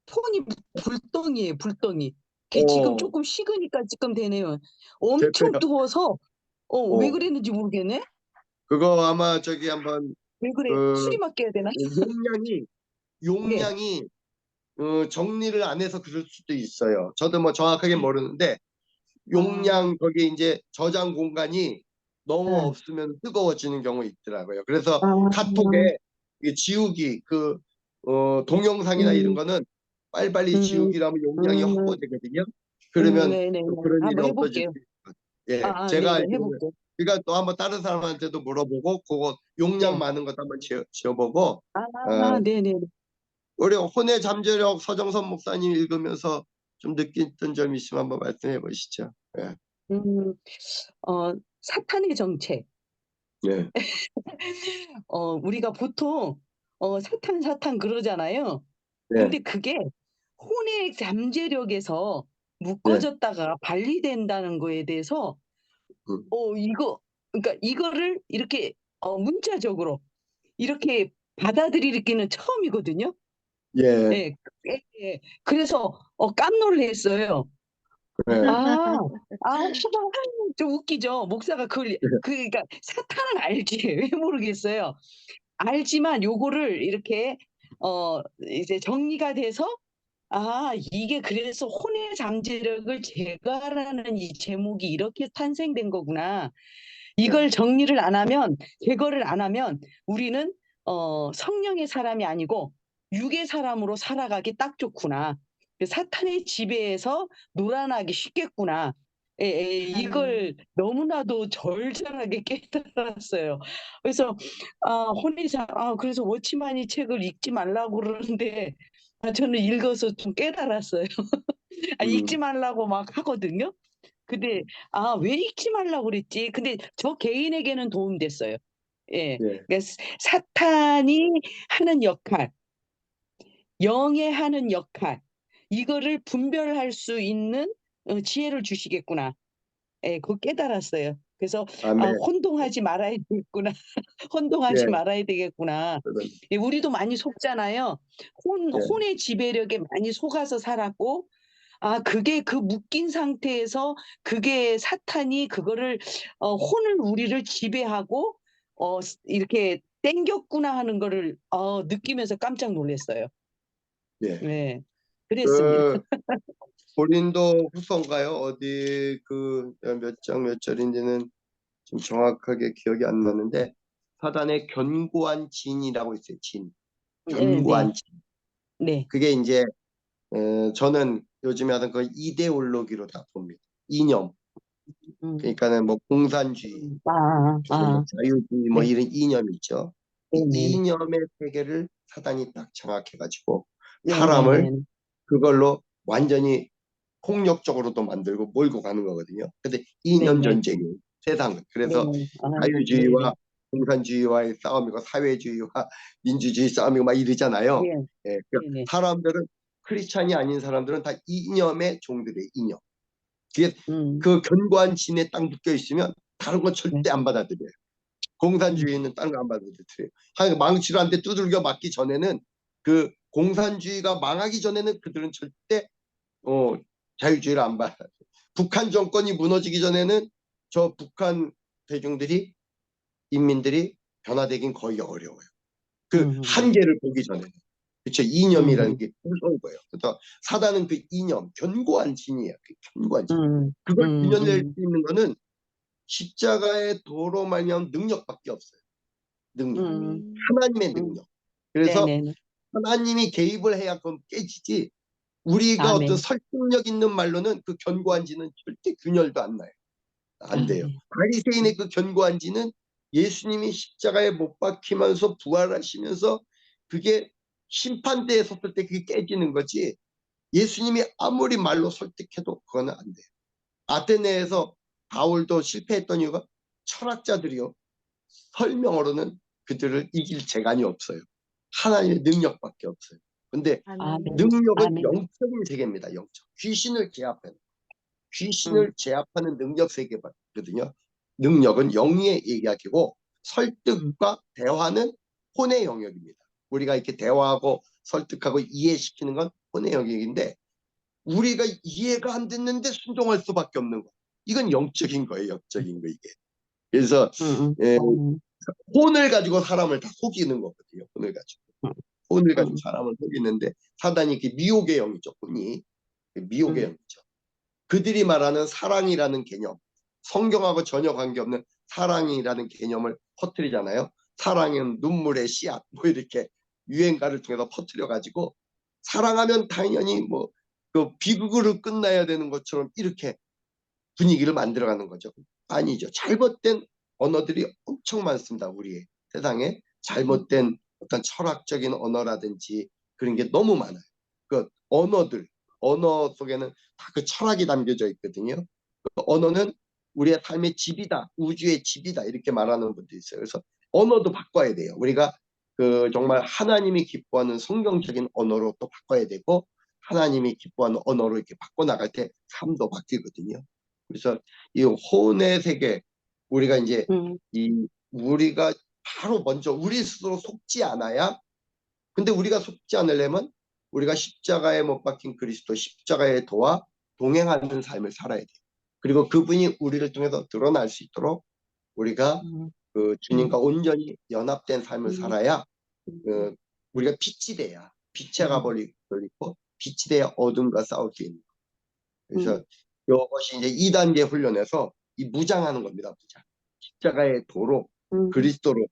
폰이 불덩이에요, 불덩이. 지금 조금 식으니까 지금 되네요. 엄청 됐어요. 뜨거워서 왜 그랬는지 모르겠네. 그거 아마 저기 한번 왜 그래? 수리 맡겨야 되나? 용량이 정리를 안 해서 그럴 수도 있어요. 저도 뭐 정확하게 모르는데 용량 거기 이제 저장 공간이 너무 없으면 뜨거워지는 경우 있더라고요. 그래서 카톡에 이 지우기 동영상이나 이런 거는 빨리빨리 지우기라면 용량이 확보되거든요. 그러면 네네. 그런 일이 한번 없어질 해볼게요. 수 있어요. 예, 제가 네네, 해볼게요. 그러니까 또 한번 다른 사람한테도 물어보고 그거 용량 네. 많은 것도 한번 지어보고 네네. 우리 혼의 잠재력 서정선 목사님 읽으면서 좀 느꼈던 점이 있으면 한번 말씀해 보시죠. 예. 사탄의 정체. 예. 우리가 보통 사탄 그러잖아요. 예. 근데 그게 혼의 잠재력에서 묶어졌다가 분리된다는 거에 대해서 그러니까 이거를 이렇게 문자적으로 이렇게 받아들이기는 처음이거든요. 예. 예. 예. 그래서 깜놀했어요. 예. 좀 웃기죠. 목사가 그러니까 사탄은 알지. 왜 모르겠어요. 알지만 요거를 이렇게 이제 정리가 돼서 아, 이게 그래서 혼의 잠재력을 제거하라는 이 제목이 이렇게 탄생된 거구나. 이걸 정리를 안 하면, 제거를 안 하면 우리는 성령의 사람이 아니고 육의 사람으로 살아가기 딱 좋구나. 사탄의 지배에서 놀아나기 쉽겠구나. 이걸 너무나도 절절하게 깨달았어요. 그래서 그래서 워치만이 책을 읽지 말라고 그러는데 저는 읽어서 좀 깨달았어요. 읽지 말라고 막 하거든요. 근데 왜 읽지 말라고 그랬지? 근데 저 개인에게는 도움됐어요. 예. 예, 그러니까 사탄이 하는 역할, 영의 하는 역할, 이거를 분별할 수 있는 지혜를 주시겠구나. 예, 그거 깨달았어요. 그래서 아멘. 혼동하지 말아야 되겠구나. 혼동하지 예, 말아야 되겠구나. 그건, 예, 우리도 많이 속잖아요. 예, 혼의 지배력에 많이 속아서 살았고, 그게 그 묶인 상태에서 그게 사탄이 그거를 혼을 우리를 지배하고 이렇게 땡겼구나 하는 거를 느끼면서 깜짝 놀랐어요. 예. 네, 그랬습니다. 그 고린도 후서인가요? 어디 그 몇 장 몇 절인지는 좀 정확하게 기억이 안 나는데 사단의 견고한 진이라고 있어요. 진, 네, 견고한 네, 진. 네. 그게 이제 저는 요즘에 하던 그 이데올로기로 다 봅니다. 이념. 음, 그러니까는 뭐 공산주의, 뭐 자유주의, 뭐 네, 이런 이념이 있죠. 네, 이 네, 네, 이념의 세계를 사단이 딱 장악해가지고 네, 네, 사람을 네, 그걸로 완전히 폭력적으로도 만들고 몰고 가는 거거든요. 근데 네, 이념 네, 전쟁이 세상은 네, 그래서 네, 자유주의와 공산주의와의 싸움이고 사회주의와 민주주의 싸움이고 막 이러잖아요. 네, 예, 네, 네, 사람들은 크리스찬이 아닌 사람들은 다 이념의 종들의 이념. 그게 음, 그 견고한 진에 딱 묶여 있으면 다른 건 네, 절대 안 받아들여요. 음, 공산주의는 다른 거 안 받아들여요. 한 망치로한테 두들겨 맞기 전에는 그 공산주의가 망하기 전에는 그들은 절대 어, 자유주의를 안 받아. 북한 정권이 무너지기 전에는 저 북한 대중들이 인민들이 변화되긴 거의 어려워요. 그 음, 한계를 보기 전에는. 그쵸. 이념이라는 음, 게 무서운 거예요. 그래서 사단은 그 이념, 견고한 진이에요. 그 견고한 진. 음, 그걸 음, 이겨낼 수 있는 거는 십자가의 도로 말미암은 능력밖에 없어요. 능력. 아멘. 하나님의 음, 능력. 네, 그래서 네, 네. 하나님이 개입을 해야 그건 깨지지. 우리가 어떤 아멘. 설득력 있는 말로는 그 견고한 지는 절대 균열도 안 나요. 안 돼요. 네. 바리새인의 그 견고한 지는 예수님이 십자가에 못 박히면서 부활하시면서 그게 심판대에 섰을 때 그게 깨지는 거지. 예수님이 아무리 말로 설득해도 그거는 안 돼요. 아테네에서 바울도 실패했던 이유가 철학자들이요. 설명으로는 그들을 이길 재간이 없어요. 하나님의 능력밖에 없어요. 근데 아멘. 아멘. 능력은 아멘. 영적인 세계입니다. 영적. 귀신을 제압하는. 음, 귀신을 제압하는 능력 세계거든요. 능력은 영의 얘기하고 설득과 대화는 혼의 영역입니다. 우리가 이렇게 대화하고 설득하고 이해시키는 건 혼의 영역인데 우리가 이해가 안 됐는데 순종할 수밖에 없는 거. 이건 영적인 거예요. 영적인 거 이게. 그래서 음, 예, 음, 혼을 가지고 사람을 다 속이는 거거든요. 혼을 가지고. 혼을 가지고 음, 사람을 속이는데 사단이 그 미혹의 영이죠. 혼이. 미혹의 음, 영이죠. 그들이 말하는 사랑이라는 개념, 성경하고 전혀 관계없는 사랑이라는 개념을 퍼뜨리잖아요. 사랑은 눈물의 씨앗, 뭐 이렇게 유행가를 통해서 퍼뜨려 가지고 사랑하면 당연히 뭐 그 비극으로 끝나야 되는 것처럼 이렇게 분위기를 만들어가는 거죠. 아니죠. 잘못된 언어들이 엄청 많습니다. 우리의 세상에 잘못된 어떤 철학적인 언어라든지 그런 게 너무 많아요. 그 언어 속에는 다 그 철학이 담겨져 있거든요. 그 언어는 우리의 삶의 집이다, 우주의 집이다 이렇게 말하는 분도 있어요. 그래서 언어도 바꿔야 돼요. 우리가 그 정말 하나님이 기뻐하는 성경적인 언어로 또 바꿔야 되고 하나님이 기뻐하는 언어로 이렇게 바꿔 나갈 때 삶도 바뀌거든요. 그래서 이 혼의 세계 우리가 이제 음, 우리가 바로 먼저 우리 스스로 속지 않아야 근데 우리가 속지 않으려면 우리가 십자가에 못 박힌 그리스도 십자가의 도와 동행하는 삶을 살아야 돼요. 그리고 그분이 우리를 통해서 드러날 수 있도록 우리가 음, 그 주님과 온전히 연합된 삶을 음. 살아야 우리가 빛이 돼야 빛에 가버리고 빛이 돼야 어둠과 싸울 수 있는. 그래서 이것이 이제 2단계 훈련에서 이 무장하는 겁니다. 무장. 십자가의 도로 그리스도로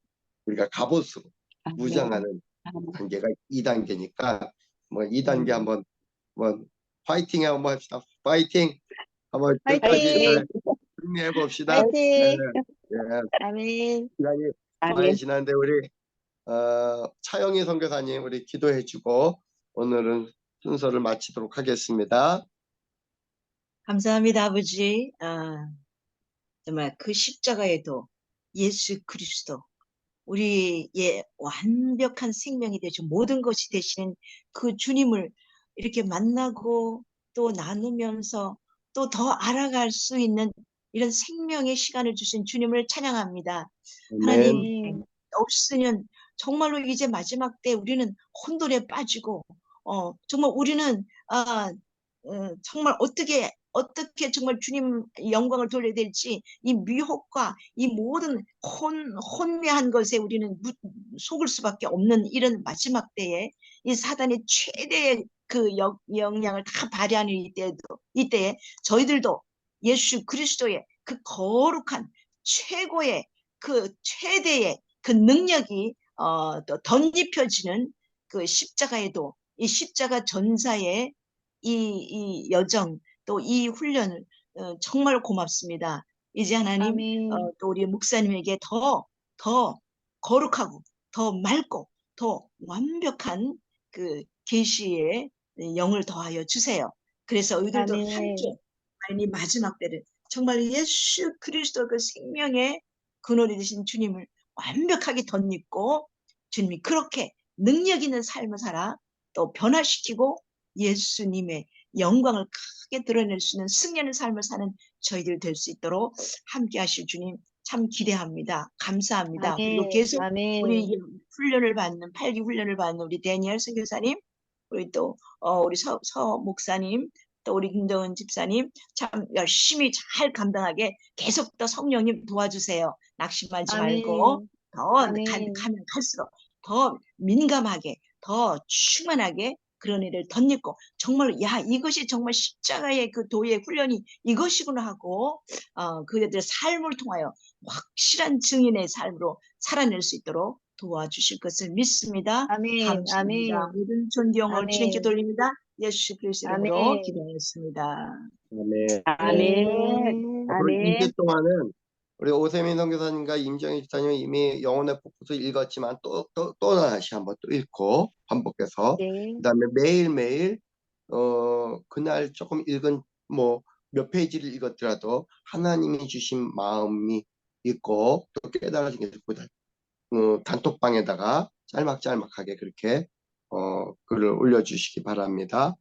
우리가 갑옷으로 아멘. 무장하는 아멘. 단계가 2단계니까 뭐 2단계 한번 파이팅 한번 합시다. 파이팅 한번 끝까지 파이팅! 승리해 봅시다. 파이팅! 예, 아멘. 시간이 많이 아멘. 지났는데 우리 차영희 선교사님 우리 기도해주고 오늘은 순서를 마치도록 하겠습니다. 감사합니다, 아버지. 정말 그 십자가에도 예수 그리스도 우리의 완벽한 생명이 되시고 모든 것이 되시는 그 주님을 이렇게 만나고 또 나누면서 또 더 알아갈 수 있는 이런 생명의 시간을 주신 주님을 찬양합니다. 하나님, 아멘. 없으면 정말로 이제 마지막 때 우리는 혼돈에 빠지고 정말 우리는 정말 어떻게 정말 주님 영광을 돌려야 될지 이 미혹과 이 모든 혼미한 것에 우리는 속을 수밖에 없는 이런 마지막 때에 이 사단의 최대의 그 영향을 다 발휘하는 이때에 저희들도 예수 그리스도의 그 거룩한 최고의 그 최대의 그 능력이 또 덧입혀지는 그 십자가에도 이 십자가 전사의 이 여정 또 이 훈련을 정말 고맙습니다. 이제 하나님 아멘. 또 우리 목사님에게 더 거룩하고 더 맑고 더 완벽한 그 계시의 영을 더하여 주세요. 주셔서 우리들도 아멘. 함께 이 마지막 때를 정말 예수 그리스도 그 생명의 근원이 되신 주님을 완벽하게 덧입고 주님이 그렇게 능력 있는 삶을 살아 또 변화시키고 예수님의 영광을 크게 드러낼 수 있는 승리하는 삶을 사는 저희들 될 수 있도록 함께 하실 주님 참 기대합니다. 감사합니다. 그리고 아멘. 계속 우리 아멘. 훈련을 받는 8기 훈련을 받는 우리 데니엘 선교사님 우리 또 우리 서 목사님 또 우리 김정은 집사님 참 열심히 잘 감당하게 계속 더 성령님 도와주세요. 낙심하지 말고 아멘. 더 아멘. 가면 갈수록 더 민감하게 더 충만하게 그런 일을 덧입고 정말 야 이것이 정말 십자가의 그 도의 훈련이 이것이구나 하고 그들의 삶을 통하여 확실한 증인의 삶으로 살아낼 수 있도록 도와주실 것을 믿습니다. 아멘. 감사합니다. 아멘. 모든 존경을 주님께 아멘. 돌립니다. 예수 그리스도 이름으로 아멘. 기도하였습니다. 아멘. 아멘. 앞으로 아멘. 2주 동안은 우리 오세민 선교사님과 임정희 집사님 이미 영혼의 폭포수 읽었지만 또 다시 한번 또 읽고 반복해서 네. 그다음에 매일매일 그날 조금 읽은 뭐 몇 페이지를 읽었더라도 하나님이 주신 마음이 있고 또 깨달아진 게 있고 단톡방에다가 짤막짤막하게 그렇게 글을 올려주시기 바랍니다.